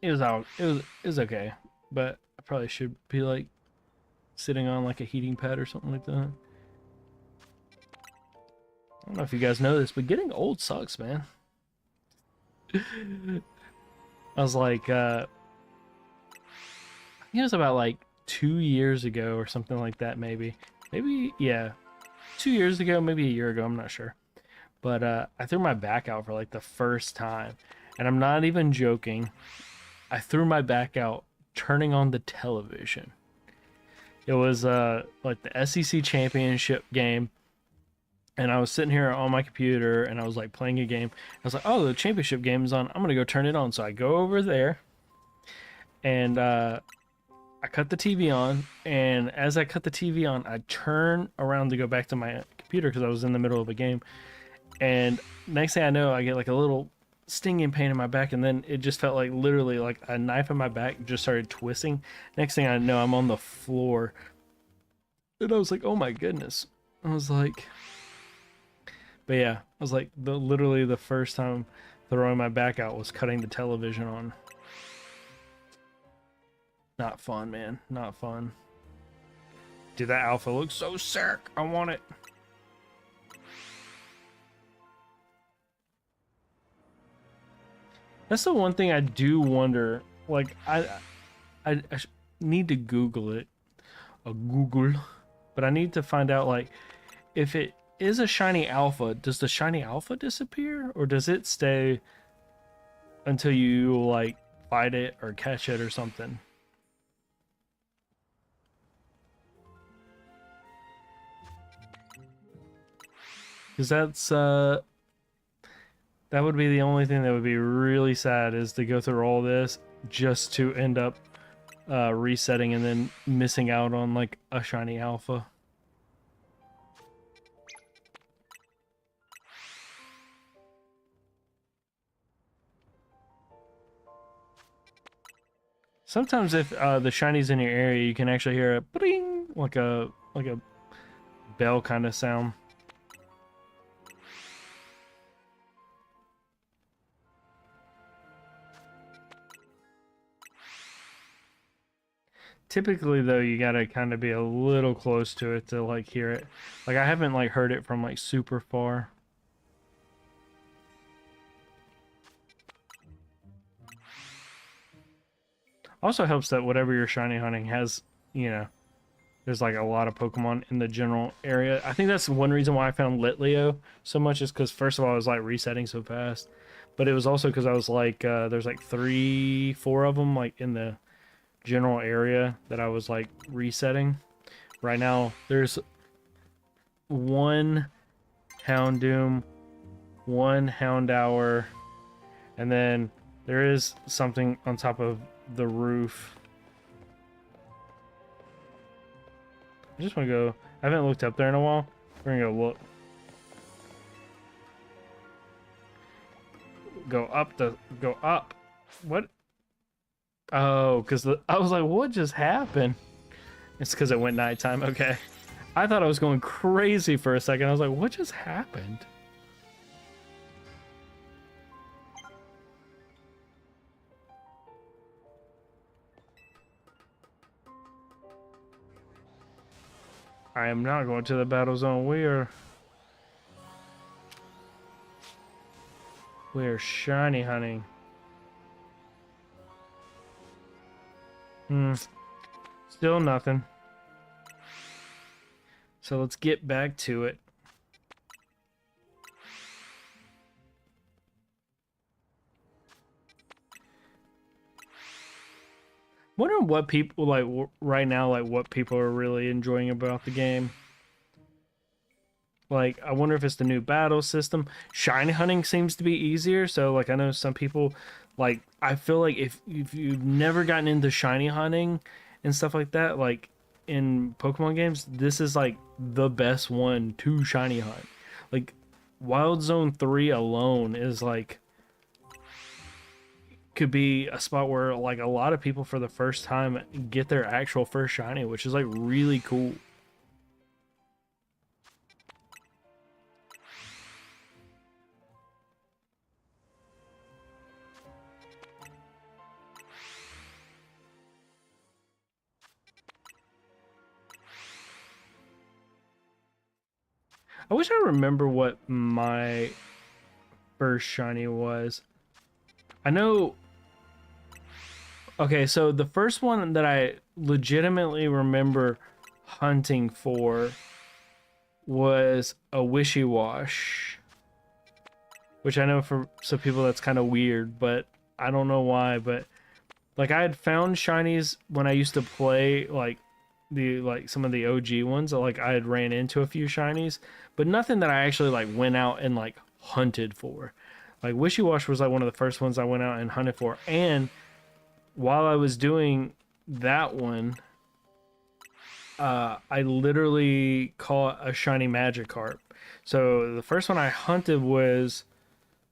it was out. It was okay, but I probably should be like sitting on like a heating pad or something like that. I don't know if you guys know this, but getting old sucks, man. I was like, I think it was about like 2 years ago or something like that, maybe. Maybe, yeah. 2 years ago, maybe a year ago, I'm not sure. But I threw my back out for like the first time. And I'm not even joking. I threw my back out turning on the television. It was like the SEC championship game. And I was sitting here on my computer and I was like playing a game. I was like, oh, the championship game is on. I'm going to go turn it on. So I go over there and I cut the TV on. And as I cut the TV on, I turn around to go back to my computer because I was in the middle of a game. And next thing I know, I get like a little stinging pain in my back. And then it just felt like literally like a knife in my back just started twisting. Next thing I know, I'm on the floor. And I was like, oh my goodness. I was like... But yeah, I was like, literally the first time throwing my back out was cutting the television on. Not fun, man. Not fun. Dude, that alpha looks so sick. I want it. That's the one thing I do wonder. Like, I need to Google it. Google. But I need to find out, like, if it is a shiny alpha, does the shiny alpha disappear? Or does it stay until you, like, fight it or catch it or something? Because that's, that would be the only thing that would be really sad, is to go through all this just to end up resetting and then missing out on, like, a shiny alpha. Sometimes if the shiny's in your area, you can actually hear a bling, like a bell kind of sound. Typically though, you gotta kind of be a little close to it to like hear it. Like I haven't like heard it from like super far. Also helps that whatever you're shiny hunting has, you know, there's like a lot of Pokemon in the general area. I think that's one reason why I found Litleo so much, is because first of all, I was like resetting so fast, but it was also because I was like, there's like 3, 4 of them like in the general area that I was like resetting. Right now, there's 1 Houndoom, 1 Houndour, and then there is something on top of the roof. I just want to go. I haven't looked up there in a while. We're gonna go look. Go up. What? Oh, because I was like, what just happened? It's because it went nighttime. Okay. I thought I was going crazy for a second. I was like, what just happened? I am not going to the battle zone. We are shiny hunting. Still nothing. So let's get back to it. Wondering what people like right now, like what people are really enjoying about the game. Like, I wonder if it's the new battle system. Shiny hunting seems to be easier, so like I know some people, like I feel like if you've never gotten into shiny hunting and stuff like that, like in Pokemon games, this is like the best one to shiny hunt. Like Wild Zone 3 alone is like could be a spot where like a lot of people for the first time get their actual first shiny, which is like really cool. I wish I remember what my first shiny was. I know. Okay, so the first one that I legitimately remember hunting for was a Wishy-Wash, which I know for some people that's kind of weird, but I don't know why. But like I had found shinies when I used to play like some of the OG ones. Like I had ran into a few shinies, but nothing that I actually like went out and like hunted for. Like Wishy-Wash was like one of the first ones I went out and hunted for, and while I was doing that one, I literally caught a shiny Magikarp. So the first one I hunted was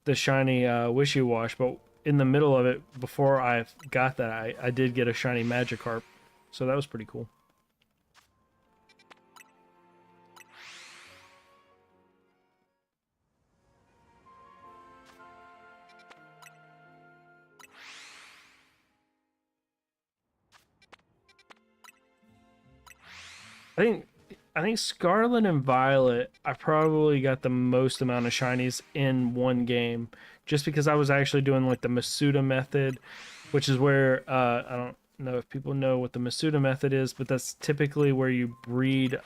the shiny Wishy-Wash, but in the middle of it, before I got that, I did get a shiny Magikarp. So that was pretty cool. I think I think Scarlet and Violet, I probably got the most amount of shinies in one game, just because I was actually doing like the Masuda method, which is where I don't know if people know what the Masuda method is, but that's typically where you breed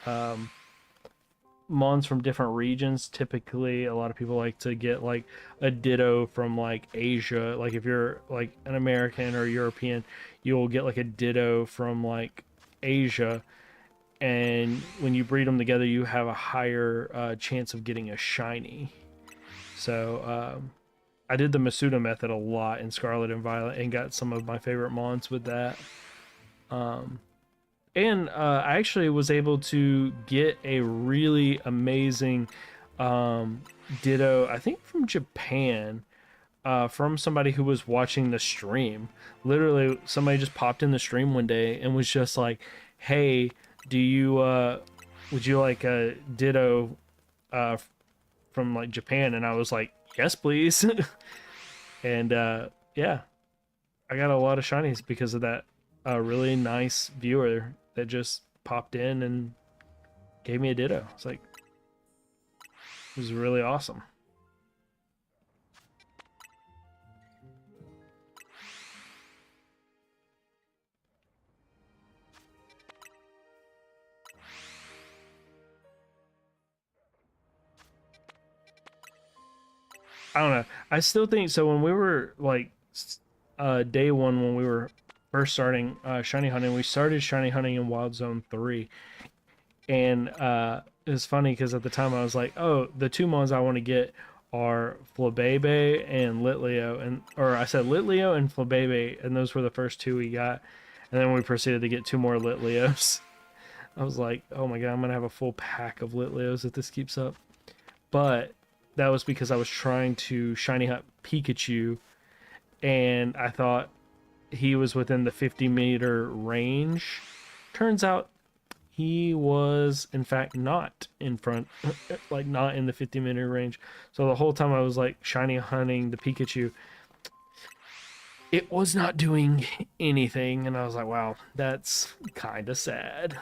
mons from different regions. Typically, a lot of people like to get like a Ditto from like Asia. Like if you're like an American or European, you'll get like a Ditto from like Asia, and when you breed them together, you have a higher chance of getting a shiny. So I did the Masuda method a lot in Scarlet and Violet, and got some of my favorite mons with that. And I actually was able to get a really amazing Ditto, I think from Japan, from somebody who was watching the stream. Literally, somebody just popped in the stream one day and was just like, "Hey, do you would you like a Ditto from like Japan?" And I was like, "Yes, please." And yeah, I got a lot of shinies because of that really nice viewer that just popped in and gave me a Ditto. It's like, it was really awesome. I don't know. I still think so. When we were like day one, when we were first starting shiny hunting, we started shiny hunting in Wild Zone 3. And it was funny because at the time I was like, oh, the two mons I want to get are Flabebe and Litleo. And or I said Litleo and Flabebe, and those were the first two we got. And then we proceeded to get two more Litleos. I was like, oh my god, I'm gonna have a full pack of Litleos if this keeps up. But that was because I was trying to shiny hunt Pikachu, and I thought he was within the 50-meter range. Turns out he was in fact not in front, like not in the 50-meter range. So the whole time I was like shiny hunting the Pikachu, it was not doing anything, and I was like, wow, that's kind of sad.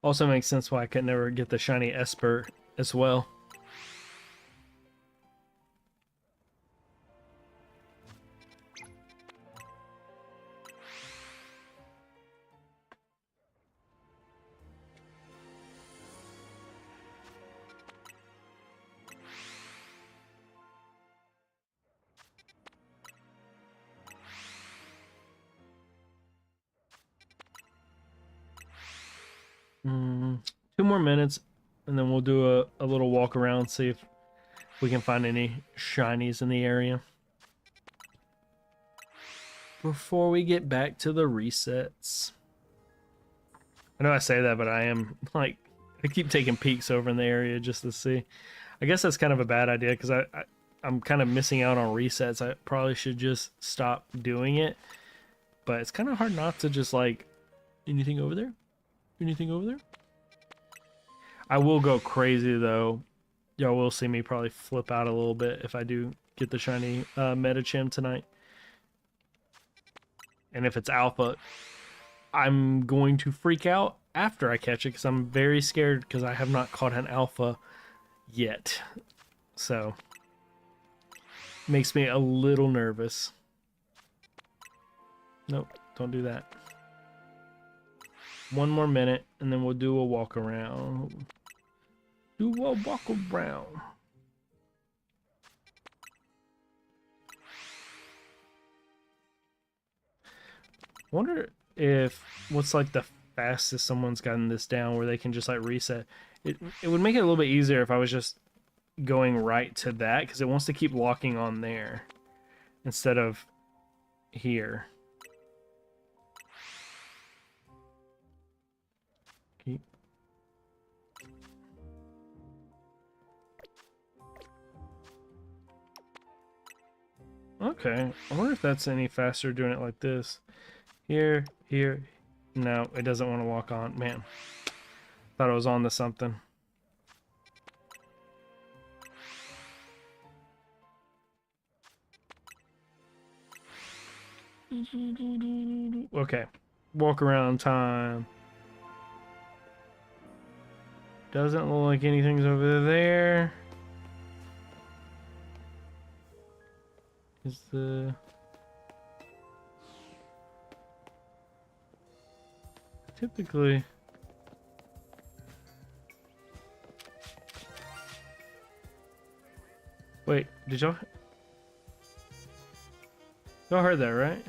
Also makes sense why I could never get the shiny Esper as well. Two more minutes, and then we'll do a little walk around, see if we can find any shinies in the area. before we get back to the resets. I know I say that, but I am like, I keep taking peeks over in the area just to see. I guess that's kind of a bad idea because I'm kind of missing out on resets. I probably should just stop doing it, but it's kind of hard not to just like, anything over there? Anything over there? I will go crazy though. Y'all will see me probably flip out a little bit if I do get the shiny Metacham tonight. And if it's alpha, I'm going to freak out after I catch it because I'm very scared because I have not caught an alpha yet. So, makes me a little nervous. Nope, don't do that. One more minute and then we'll do a walk around. Do a walk around. Wonder if what's like the fastest someone's gotten this down where they can just like reset. It would make it a little bit easier if I was just going right to that because it wants to keep walking on there instead of here. Keep. Okay, I wonder if that's any faster doing it like this. Here, here. No, it doesn't want to walk on. Man, thought I was on to something. Okay, walk around time. Doesn't look like anything's over there. Is the... Typically... Wait, did y'all... Y'all heard that, right?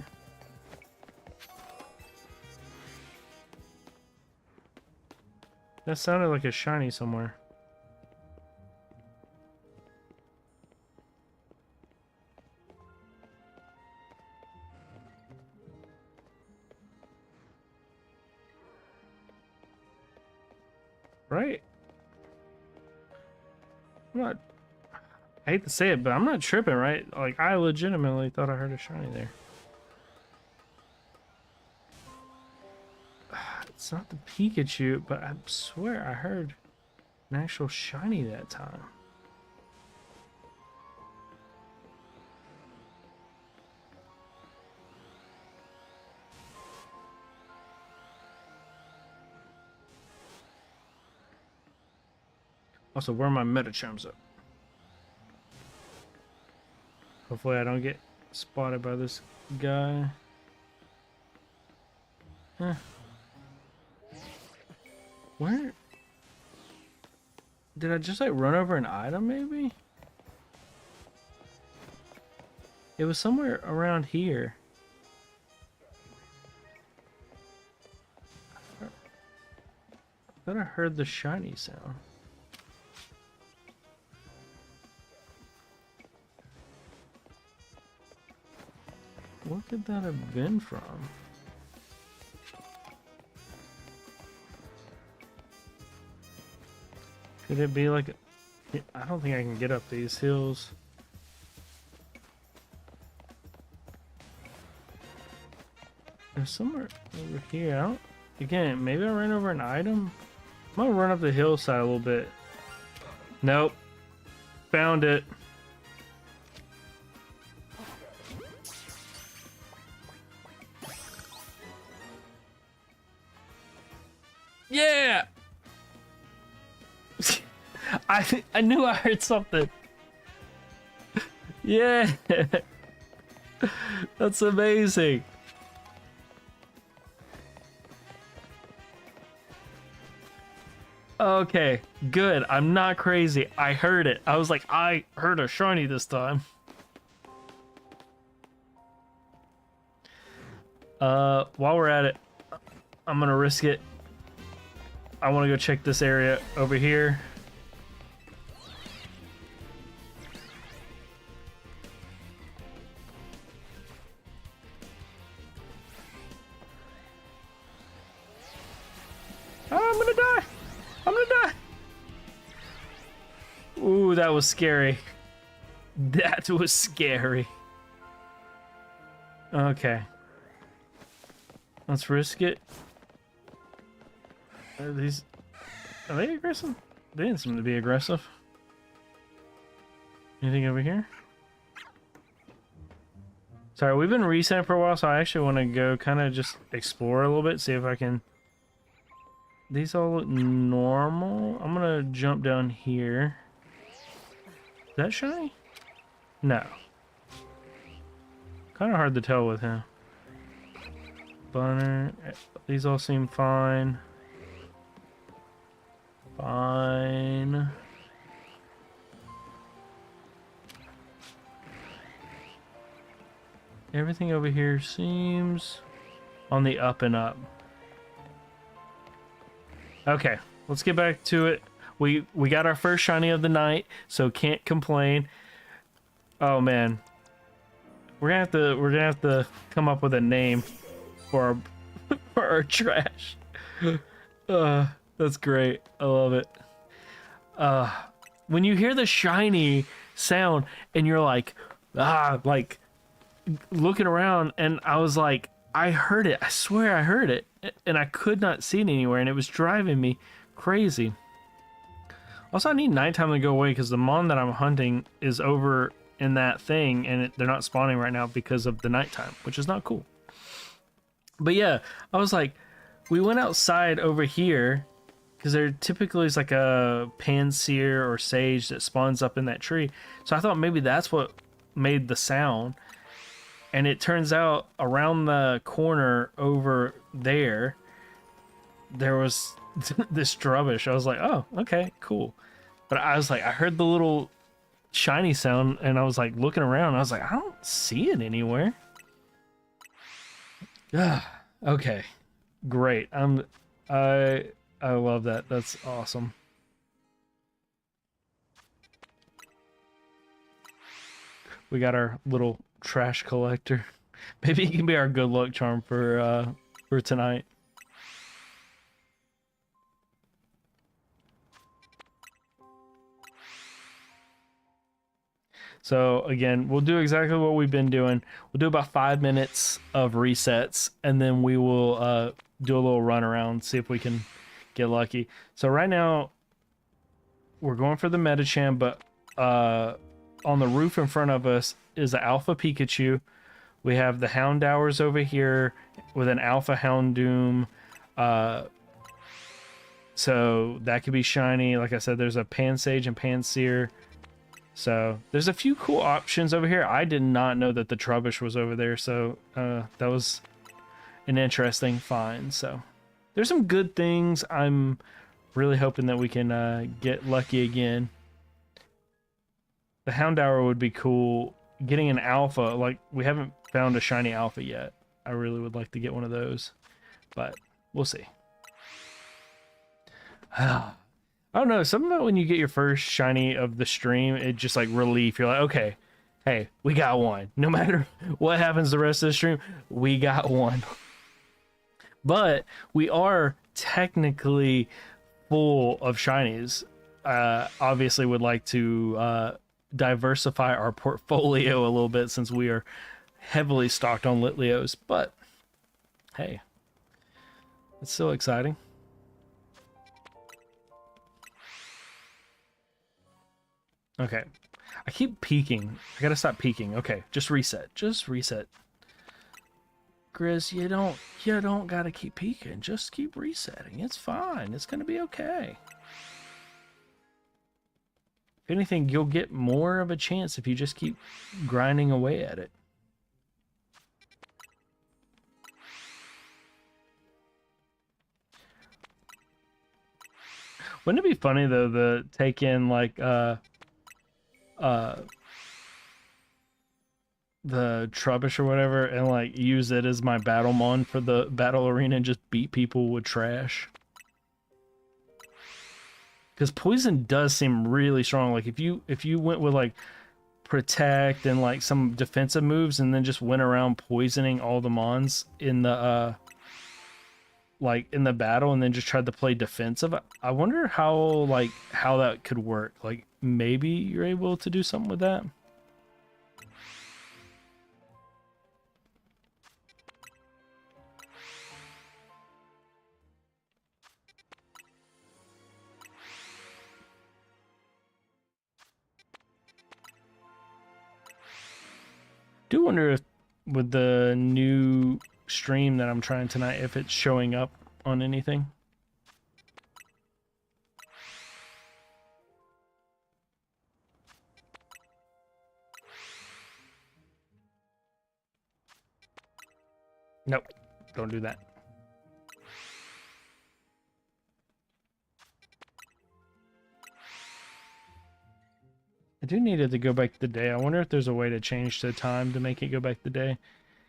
That sounded like a shiny somewhere. Right? I'm not... I hate to say it, but I'm not tripping, right? Like, I legitimately thought I heard a shiny there. It's not the Pikachu, but I swear I heard an actual shiny that time. Also, where are my Metachams at? Hopefully I don't get spotted by this guy. Huh. Where? Did I just like run over an item maybe? It was somewhere around here. I thought I heard the shiny sound. Where could that have been from? Could it be like a... I don't think I can get up these hills. There's somewhere over here. I don't... Again, maybe I ran over an item? I'm gonna run up the hillside a little bit. Nope. Found it. Yeah! I knew I heard something. Yeah! That's amazing. Okay, good. I'm not crazy. I heard it. I was like, I heard a shiny this time. While we're at it, I'm gonna risk it. I want to go check this area over here. gonna die. I'm gonna die. Ooh, that was scary. That was scary. Okay. Let's risk it. Are they aggressive? They didn't seem to be aggressive. Anything over here? Sorry, we've been resetting for a while, so I actually want to go kind of just explore a little bit, see if I can... These all look normal. I'm gonna jump down here. Is that shiny? No. Kind of hard to tell with him. Bunner. These all seem fine. Fine. Everything over here seems on the up and up. Okay, let's get back to it. We got our first shiny of the night, so can't complain. Oh man, we're gonna have to come up with a name for our for our trash. That's great. I love it. When you hear the shiny sound and you're like looking around, and I was like, I heard it. I swear I heard it, and I could not see it anywhere, and it was driving me crazy. Also, I need nighttime to go away because the mon that I'm hunting is over in that thing, and they're not spawning right now because of the nighttime, which is not cool. But yeah, I was like, we went outside over here because there typically is like a panseer or sage that spawns up in that tree. So I thought maybe that's what made the sound. And it turns out around the corner over there was this Trubbish. I was like, oh, okay, cool. But I was like, I heard the little shiny sound, and I was like looking around. I was like, I don't see it anywhere. Okay, great. I love that. That's awesome. We got our little trash collector. Maybe he can be our good luck charm for tonight. So again, we'll do exactly what we've been doing. We'll do about 5 minutes of resets, and then we will do a little run around, see if we can get lucky. So right now, we're going for the Medicham, but on the roof in front of us is an Alpha Pikachu. We have the Houndowers over here with an Alpha Houndoom. So that could be shiny. Like I said, there's a Pansage and Panseer. So there's a few cool options over here. I did not know that the Trubbish was over there, so that was an interesting find. So there's some good things. I'm really hoping that we can get lucky again. The Houndour would be cool. Getting an Alpha, like we haven't found a shiny Alpha yet. I really would like to get one of those, but we'll see. I don't know, something about when you get your first shiny of the stream, it just like relief. You're like, okay, hey, we got one. No matter what happens the rest of the stream, we got one. But we are technically full of shinies. Obviously would like to diversify our portfolio a little bit since we are heavily stocked on Litleos, but hey, it's still exciting. Okay, I keep peeking. I gotta stop peeking. Okay, just reset. Just reset. Grizz, you don't gotta keep peeking. Just keep resetting. It's fine. It's gonna be okay. If anything, you'll get more of a chance if you just keep grinding away at it. Wouldn't it be funny though to take in like the Trubbish or whatever and like use it as my Battlemon for the battle arena and just beat people with trash? Because poison does seem really strong. Like if you went with like protect and like some defensive moves and then just went around poisoning all the mons in the like in the battle and then just tried to play defensive, I wonder how that could work. Like maybe you're able to do something with that. Do wonder if with the new stream that I'm trying tonight, if it's showing up on anything. Nope, don't do that. I do need it to go back to the day. I wonder if there's a way to change the time to make it go back to the day.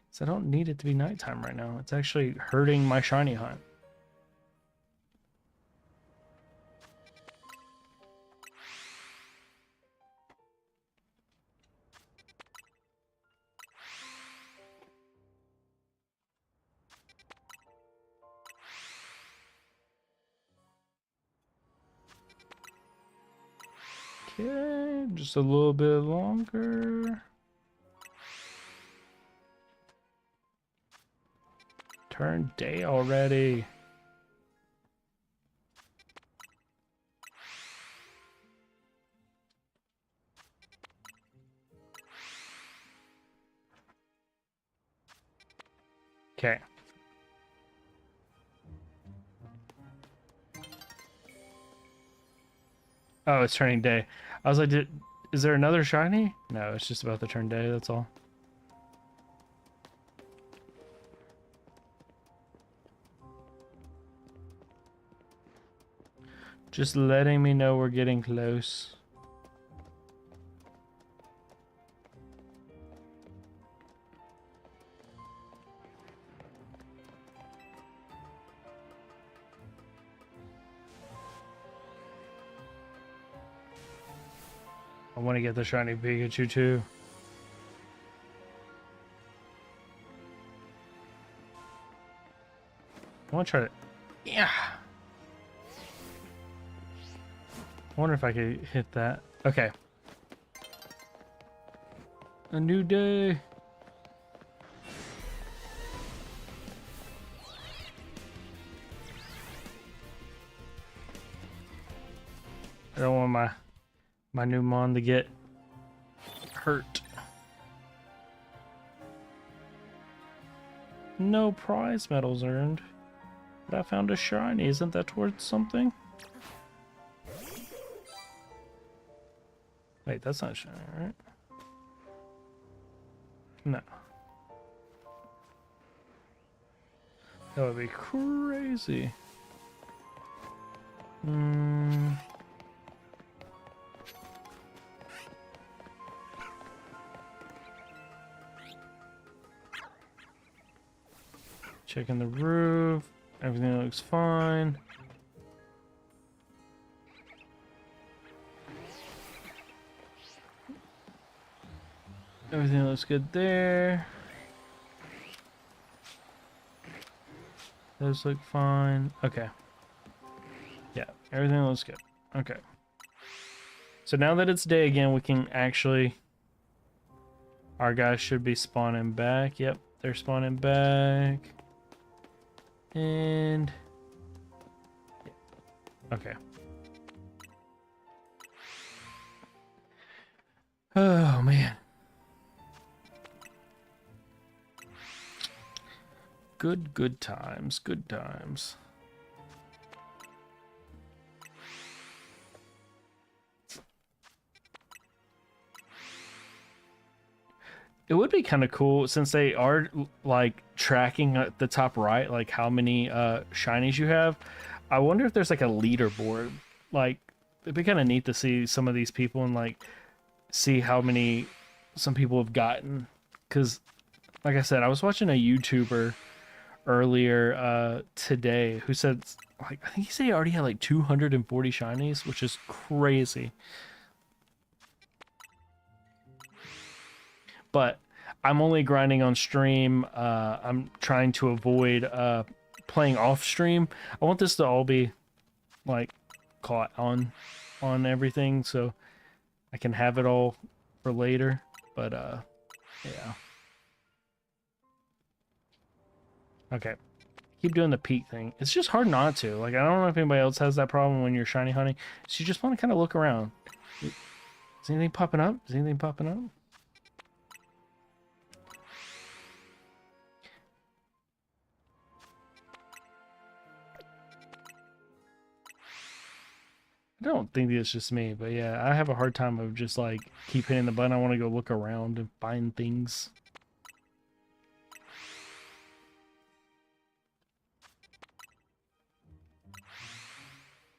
Because I don't need it to be nighttime right now. It's actually hurting my shiny hunt. Okay, just a little bit longer. Turn day already. Okay. Oh, it's turning day. I was like, is there another shiny? No, it's just about to turn day, that's all. Just letting me know we're getting close. I want to get the shiny Pikachu too. I want to try to... Yeah! I wonder if I could hit that. Okay. A new day. I don't want my new Mon to get hurt. No prize medals earned. But I found a shiny. Isn't that worth something? Wait, that's not shiny, right? No. That would be crazy. Checking the roof. Everything looks fine. Everything looks good there. Those look fine. Okay. Yeah, everything looks good. Okay. So now that it's day again, we can actually... Our guys should be spawning back. Yep, they're spawning back. And... Okay. Oh, man. Good times. Good times. It would be kind of cool since they are like tracking at the top right, like how many shinies you have. I wonder if there's like a leaderboard. Like it'd be kind of neat to see some of these people and like see how many some people have gotten. Because, like I said, I was watching a YouTuber earlier today who said like I think he said he already had like 240 shinies, which is crazy. But I'm only grinding on stream. I'm trying to avoid playing off stream. I want this to all be like caught on everything, so I can have it all for later. But yeah. Okay. Keep doing the peek thing. It's just hard not to. Like, I don't know if anybody else has that problem when you're shiny hunting. So you just want to kind of look around. Is anything popping up? Is anything popping up? I don't think it's just me, but yeah, I have a hard time of just like keep hitting the button. I want to go look around and find things.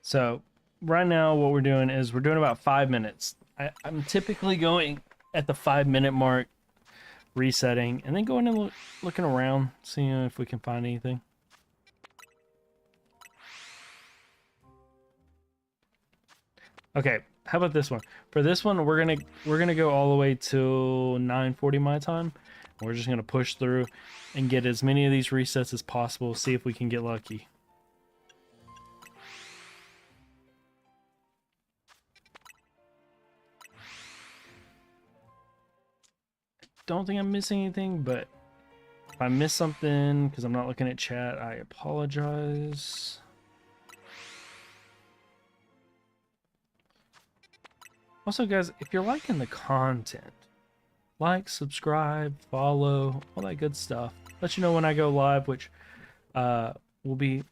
So right now what we're doing is we're doing about 5 minutes. I'm typically going at the 5 minute mark, resetting, and then going and looking around, seeing if we can find anything. Okay, how about this one? For this one, we're gonna go all the way till 9:40 my time. We're just gonna push through and get as many of these resets as possible. See if we can get lucky. Don't think I'm missing anything, but if I miss something because I'm not looking at chat, I apologize. Also, guys, if you're liking the content, like, subscribe, follow, all that good stuff. Let you know when I go live, which will be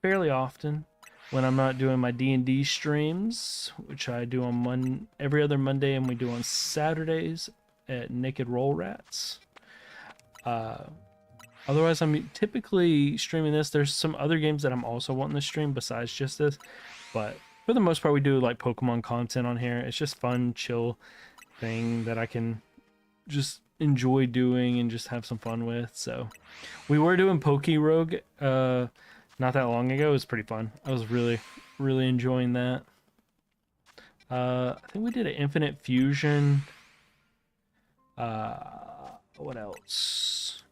fairly often when I'm not doing my D&D streams, which I do on every other Monday, and we do on Saturdays at Naked Roll Rats. Otherwise, I'm typically streaming this. There's some other games that I'm also wanting to stream besides just this, but for the most part, we do like Pokemon content on here. It's just fun, chill thing that I can just enjoy doing and just have some fun with. So we were doing Poke Rogue not that long ago. It was pretty fun. I was really enjoying that. I think we did an Infinite Fusion. What else?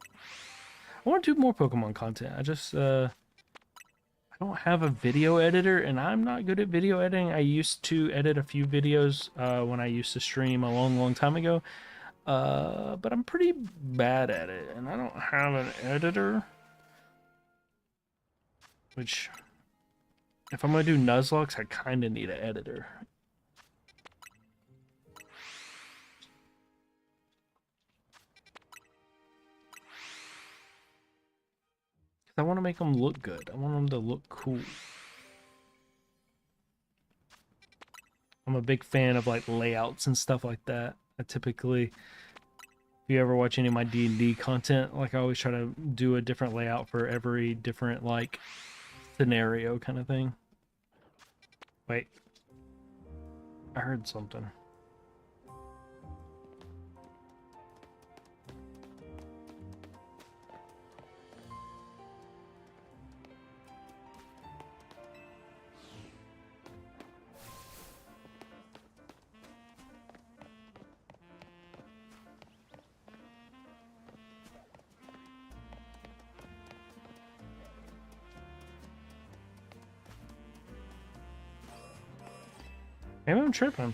I want to do more Pokemon content. I just I don't have a video editor, and I'm not good at video editing. I used to edit a few videos when I used to stream a long time ago. But I'm pretty bad at it, and I don't have an editor. Which, if I'm gonna do Nuzlocke, I kind of need an editor. I want to make them look good. I want them to look cool. I'm a big fan of like layouts and stuff like that. I typically, if you ever watch any of my D&D content, like I always try to do a different layout for every different like scenario kind of thing. Wait, I heard something. Maybe I'm tripping.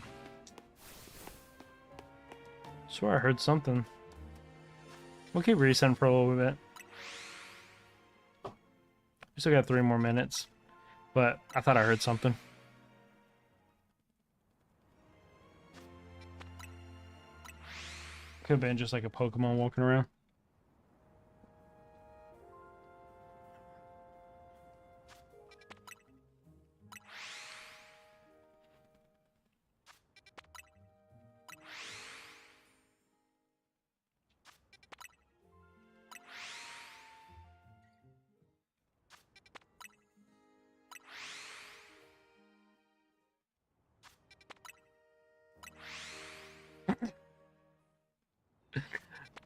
Swear I heard something. We'll keep resetting for a little bit. We still got 3 more minutes, but I thought I heard something. Could have been just like a Pokemon walking around.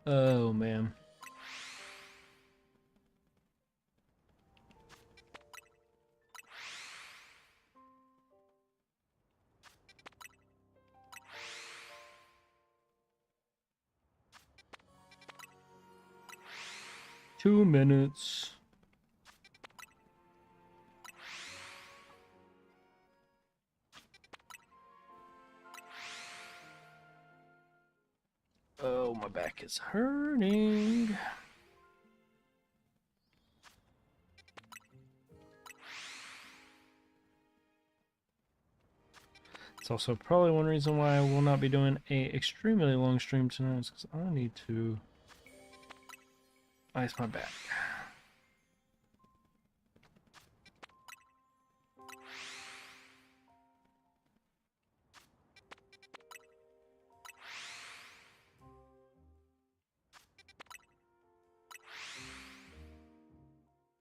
Oh man. Two minutes. my back is hurting. It's also probably one reason why I will not be doing a extremely long stream tonight, is because I need to ice my back.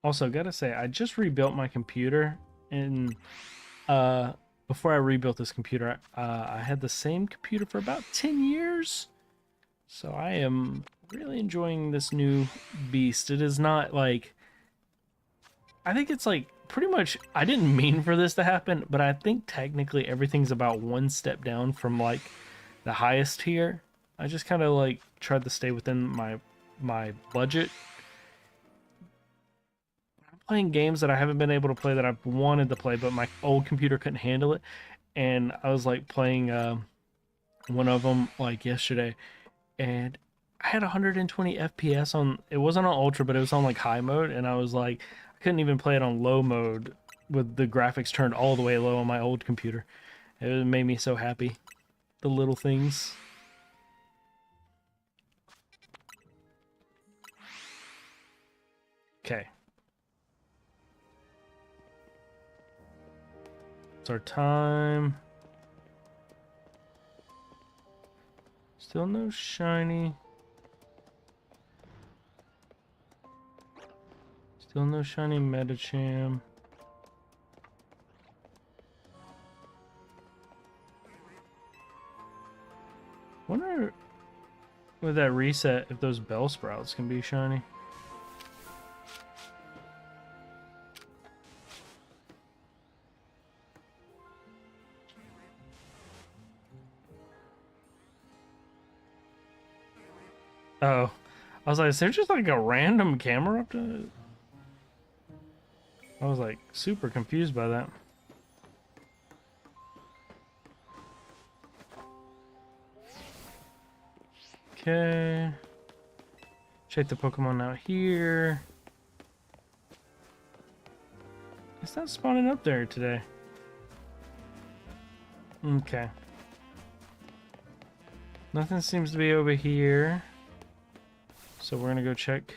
Also, gotta say, I just rebuilt my computer, and before I rebuilt this computer, I had the same computer for about 10 years. So I am really enjoying this new beast. It is not like, I think it's like pretty much, I didn't mean for this to happen, but I think technically everything's about one step down from like the highest tier. I just kind of like tried to stay within my budget. Playing games that I haven't been able to play that I've wanted to play, but my old computer couldn't handle it. And I was like playing one of them like yesterday, and I had 120 FPS on. It wasn't on ultra, but it was on like high mode, and I was like, I couldn't even play it on low mode with the graphics turned all the way low on my old computer. It made me so happy. The little things. Okay. It's our time. Still no shiny. Still no shiny Medicham. Wonder with that reset if those Bellsprouts can be shiny. Oh, I was like, is there just like a random camera up to it? I was like super confused by that. Okay. Check the Pokemon out here. It's not spawning up there today. Okay. Nothing seems to be over here. So we're gonna go check.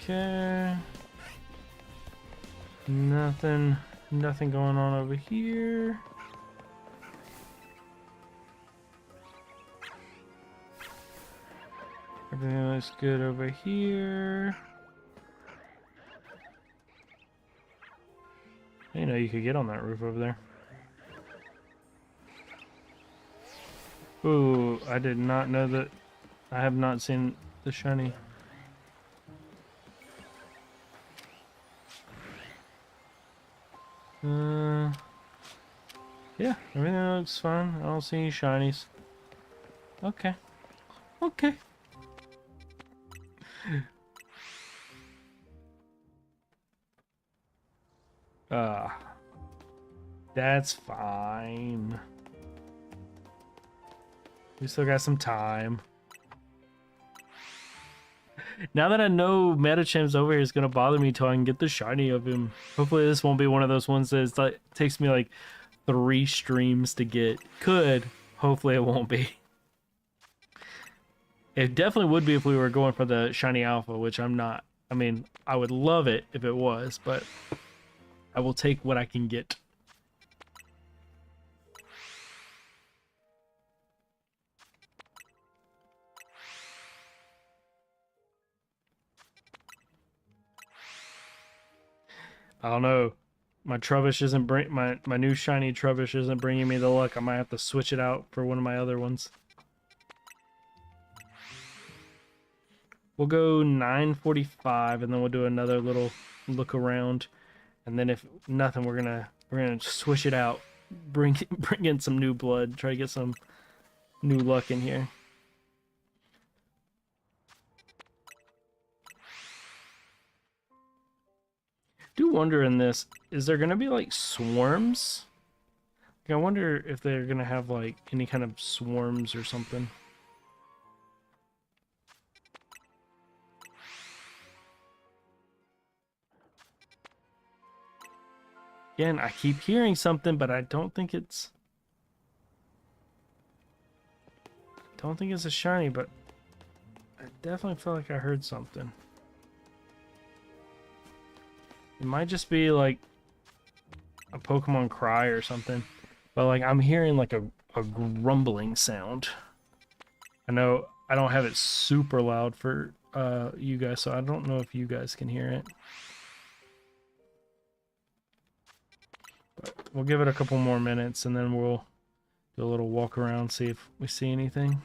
Okay. Nothing going on over here. Everything looks good over here. I didn't know you could get on that roof over there. Ooh, I did not know that. I have not seen the shiny. Yeah, everything looks fine. I don't see any shinies. Okay. Okay. That's fine. We still got some time. Now that I know Metacham's over here, it's gonna bother me till I can get the shiny of him. Hopefully this won't be one of those ones that like, takes me like 3 streams to get. Could. Hopefully it won't be. It definitely would be if we were going for the shiny alpha, which I'm not. I mean, I would love it if it was, but I will take what I can get. I don't know. My Trubbish isn't my new shiny Trubbish isn't bringing me the luck. I might have to switch it out for one of my other ones. We'll go 9:45 and then we'll do another little look around, and then if nothing, we're gonna switch it out, bring in some new blood, try to get some new luck in here. do wonder in this, is there gonna be like swarms? Like, I wonder if they're gonna have like any kind of swarms or something. Again, I keep hearing something, but I don't think it's... Don't think it's a shiny, but I definitely feel like I heard something. It might just be like a Pokemon cry or something. But like I'm hearing like a grumbling sound. I know I don't have it super loud for you guys, so I don't know if you guys can hear it. But we'll give it a couple more minutes and then we'll do a little walk around, see if we see anything.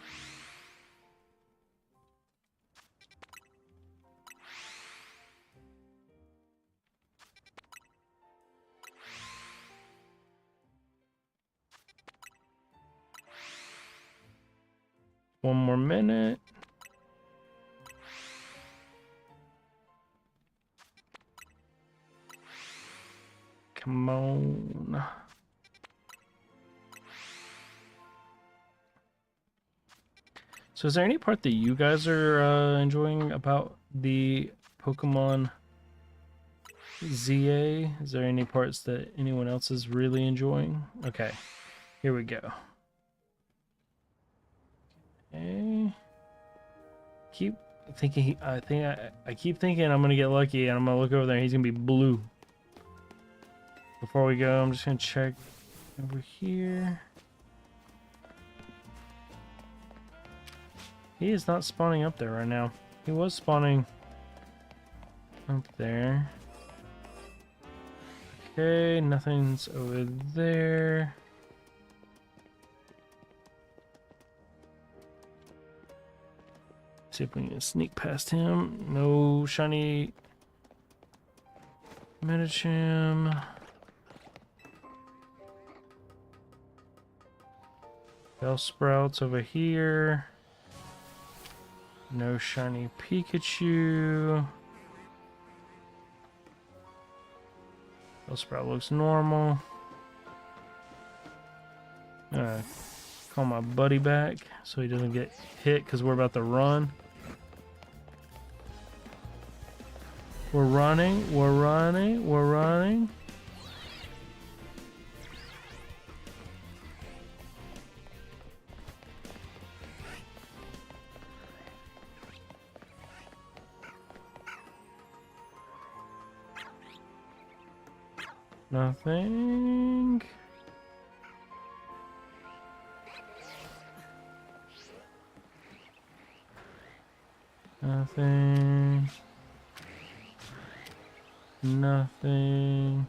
One more minute. Come on. So is there any part that you guys are enjoying about the Pokemon ZA? Is there any parts that anyone else is really enjoying? Okay, here we go. Okay. Keep thinking. I keep thinking I'm gonna get lucky, and I'm gonna look over there. And he's gonna be blue. Before we go, I'm just gonna check over here. He is not spawning up there right now. He was spawning up there. Okay, nothing's over there. See if we can sneak past him. No shiny Medicham. Bellsprout's over here. No shiny Pikachu. Bellsprout looks normal. Call my buddy back so he doesn't get hit because we're about to run. We're running, we're running, we're running. Nothing. Nothing. Nothing.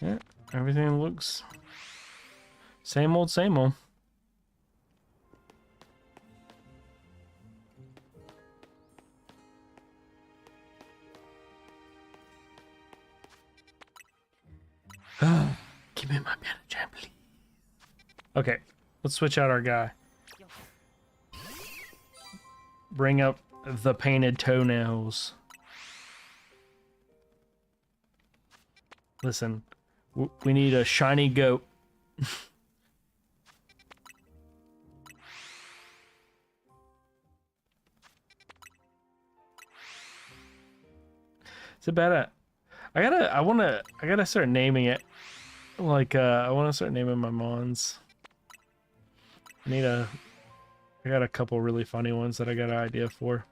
Yeah, everything looks same old, same old. Give me my Medicham, please. Okay, let's switch out our guy. Bring up the painted toenails. Listen, we need a shiny goat. It's a bad. I gotta start naming it. Like I wanna start naming my mons. I got a couple really funny ones that I got an idea for.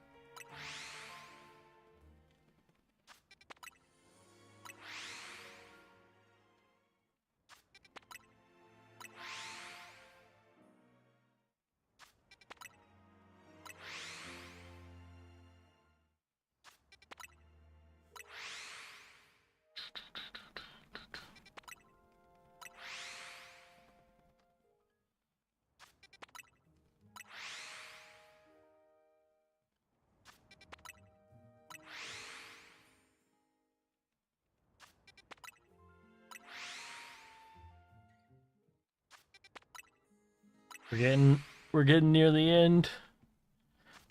We're getting near the end.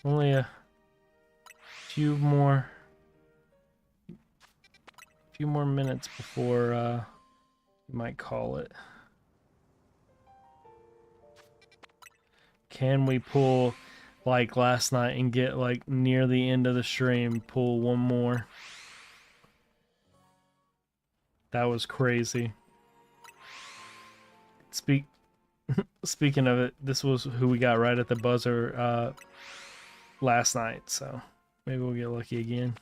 Only a few more minutes before you might call it. Can we pull like last night and get like near the end of the stream, pull one more? That was crazy. Speaking of it, this was who we got right at the buzzer last night, so maybe we'll get lucky again.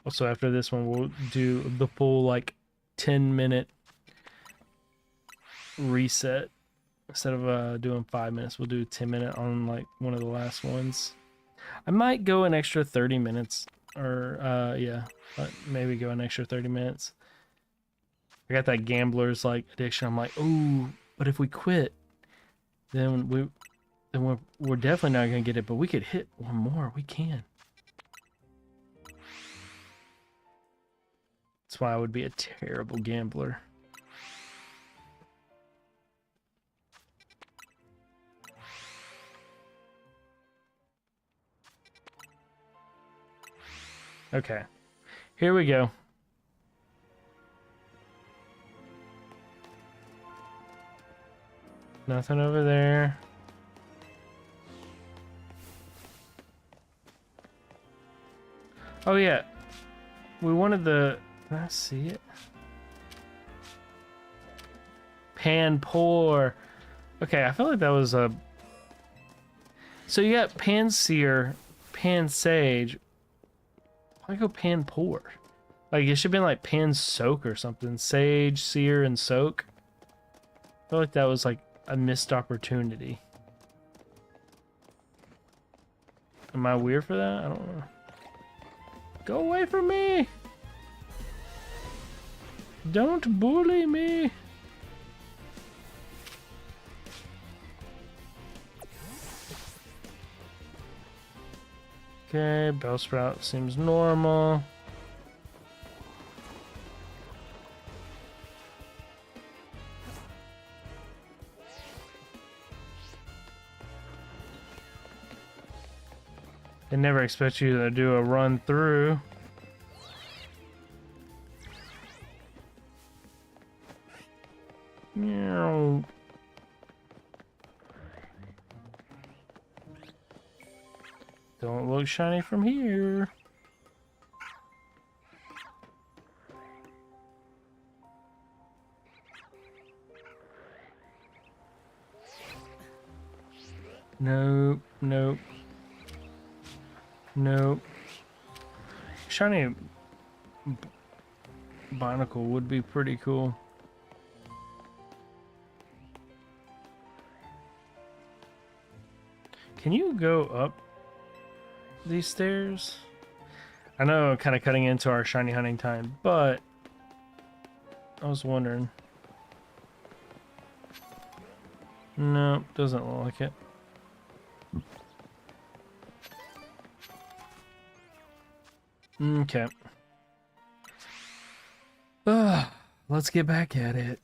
Also, after this one, we'll do the full like 10-minute reset. Instead of doing 5 minutes, we'll do 10-minute on like one of the last ones. I might go an extra 30 minutes, or yeah, maybe go an extra 30 minutes. I got that gambler's like addiction. I'm like, ooh, but if we quit, then we're definitely not gonna get it. But we could hit one more. We can. That's why I would be a terrible gambler. Okay, here we go. Nothing over there. Oh yeah, we wanted the... Can I see it? Panpour. Okay, I feel like that was a... So you got Pansear, Pansage. Why go Panpour? Like, it should have been like Pansoak or something. Sage, Sear, and Soak. I feel like that was like a missed opportunity. Am I weird for that? I don't know. Go away from me! Don't bully me! Okay, Bellsprout seems normal. They never expect you to do a run through. Meow. Don't look shiny from here. Nope, nope. Nope. Shiny Binacle would be pretty cool. Can you go up these stairs? I know I'm kind of cutting into our shiny hunting time, but I was wondering. No, doesn't look like it. Okay. Let's get back at it.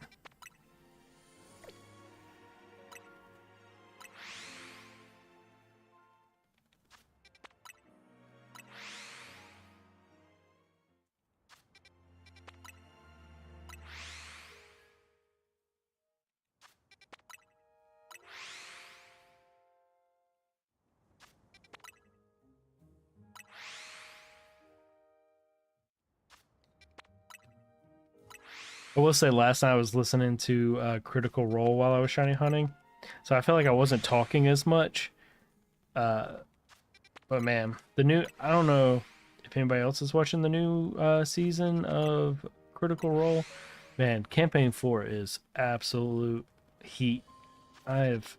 I will say last night I was listening to Critical Role while I was shiny hunting, so I felt like I wasn't talking as much. But man, I don't know if anybody else is watching the new season of Critical Role. Man, Campaign 4 is absolute heat. I have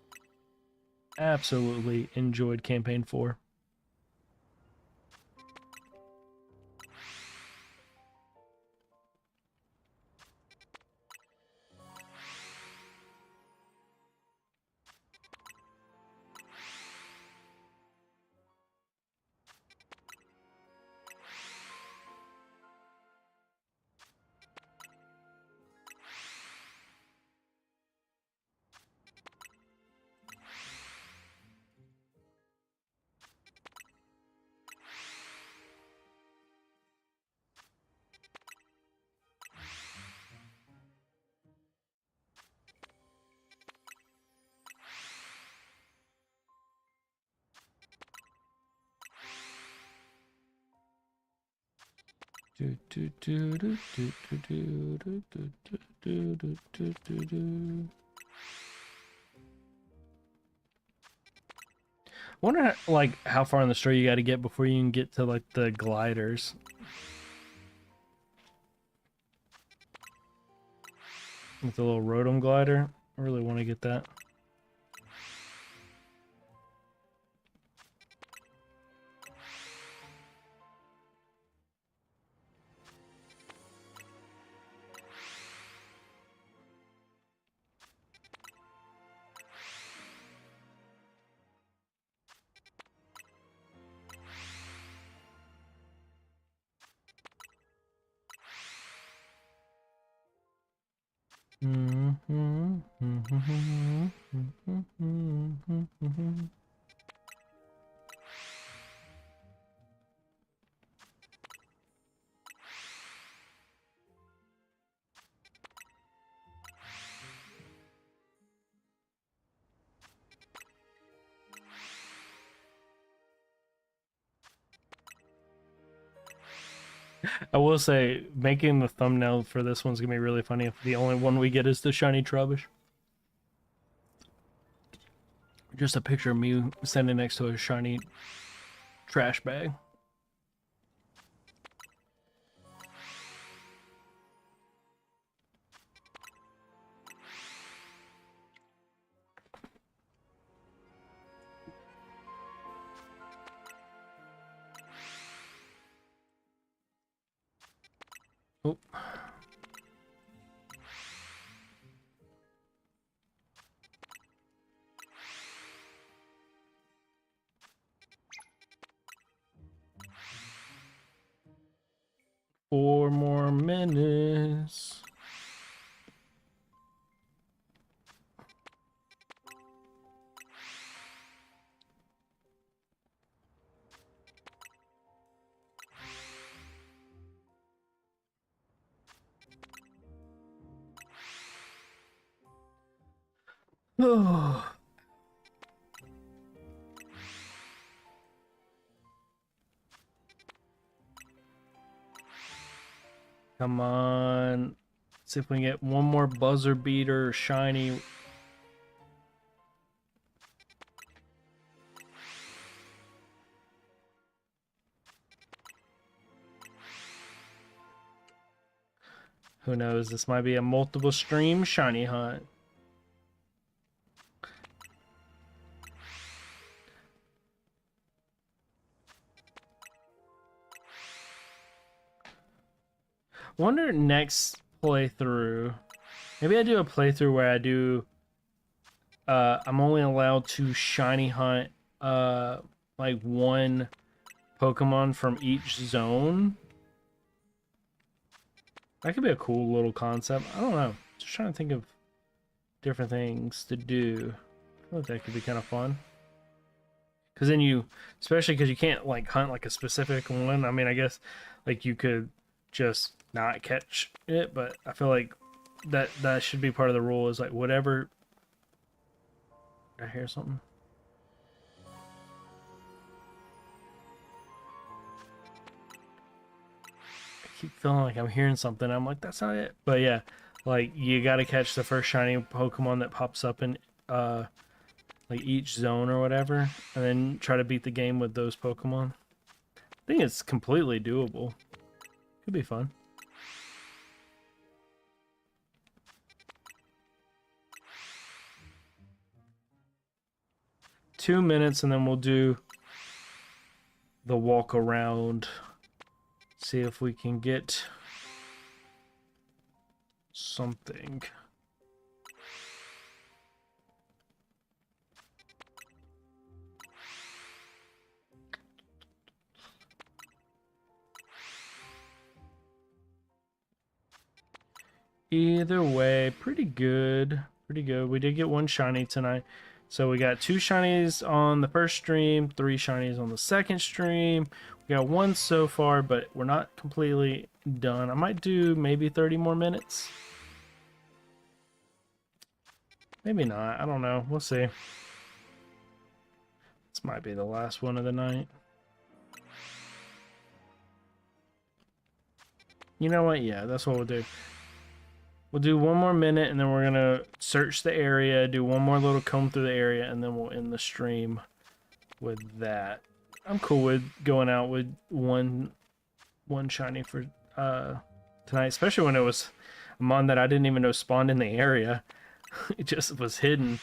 absolutely enjoyed Campaign 4. Do, do, do, do, do, do, do, do, do, do, do, do, do, do. Wonder like how far in the story you got to get before you can get to like the gliders. With the little Rotom glider. I really want to get that. I will say, making the thumbnail for this one's gonna be really funny if the only one we get is the shiny Trubbish. Just a picture of me standing next to a shiny trash bag. Oh. Four more minutes. Oh. Come on. Let's see if we can get one more buzzer beater shiny. Who knows? This might be a multiple stream shiny hunt. Wonder next playthrough. Maybe I do a playthrough where I do I'm only allowed to shiny hunt like one Pokemon from each zone. That could be a cool little concept. I don't know. Just trying to think of different things to do. I feel like that could be kind of fun. Because then you, especially because you can't like hunt like a specific one. I mean, I guess like you could just not catch it, but I feel like that should be part of the rule. Is like whatever. Did I hear something? I keep feeling like I'm hearing something. I'm like, that's not it. But yeah, like you got to catch the first shiny Pokemon that pops up in like each zone or whatever, and then try to beat the game with those Pokemon. I think it's completely doable. Could be fun. Two minutes and then we'll do the walk around. See if we can get something. Either way, pretty good. Pretty good. We did get one shiny tonight. So we got 2 shinies on the first stream, 3 shinies on the second stream. We got 1 so far, but we're not completely done. I might do maybe 30 more minutes. Maybe not. I don't know. We'll see. This might be the last one of the night. You know what? Yeah, that's what we'll do. We'll do 1 more minute, and then we're gonna search the area, do one more little comb through the area, and then we'll end the stream with that. I'm cool with going out with one shiny for tonight, especially when it was a mon that I didn't even know spawned in the area. It just was hidden.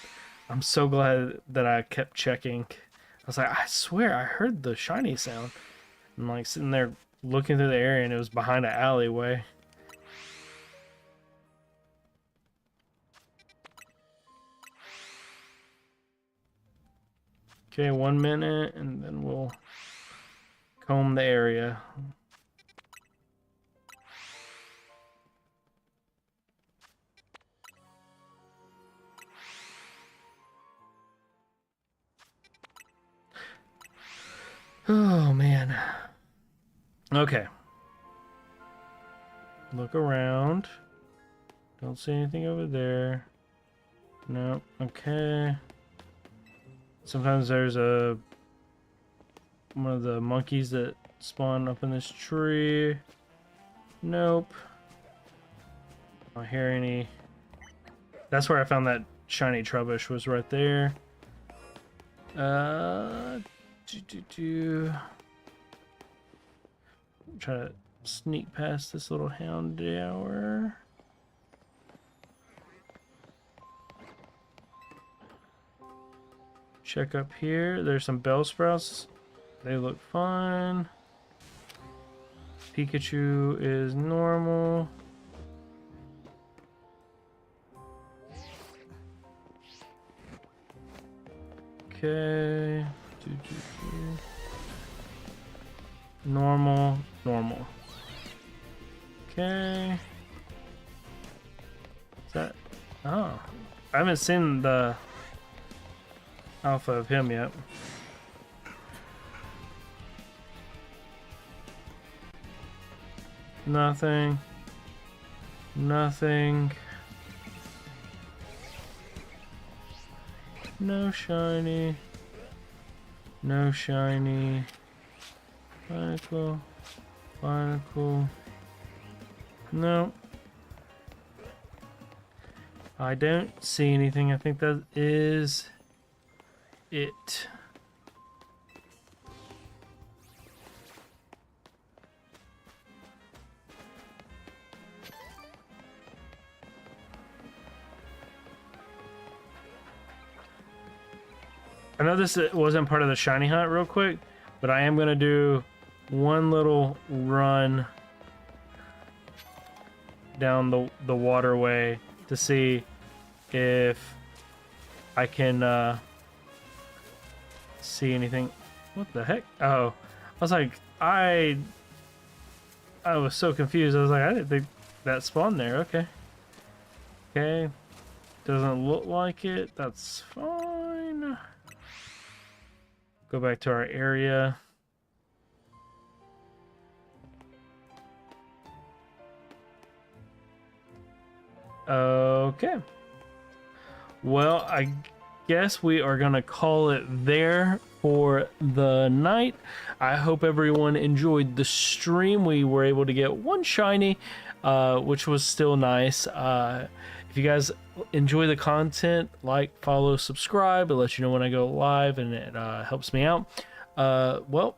I'm so glad that I kept checking. I was like, I swear I heard the shiny sound. I'm like sitting there looking through the area, and it was behind an alleyway. Okay, 1 minute, and then we'll comb the area. Oh, man. Okay. Look around. Don't see anything over there. Nope. Okay. Sometimes there's one of the monkeys that spawn up in this tree. Nope. I don't hear any. That's where I found that shiny Trubbish, was right there. Try to sneak past this little Houndour. Check up here. There's some Bellsprouts. They look fine. Pikachu is normal. Okay. Normal. Normal. Okay. Is that... Oh. I haven't seen the alpha of him yet. Nothing. Nothing. No shiny. No shiny. Barnacle. Barnacle. No. I don't see anything. I think that is it. I know this wasn't part of the shiny hunt real quick, but I am going to do one little run down the waterway to see if I can see anything. What the heck? Oh, I was like, I was so confused. I was like, I didn't think that spawned there. Okay. Okay. Doesn't look like it. That's fine. Go back to our area. Okay. Well, I guess we are gonna call it there for the night. I hope everyone enjoyed the stream. We were able to get one shiny, which was still nice. If you guys enjoy the content, like, follow, subscribe. It lets you know when I go live, and it helps me out. Well,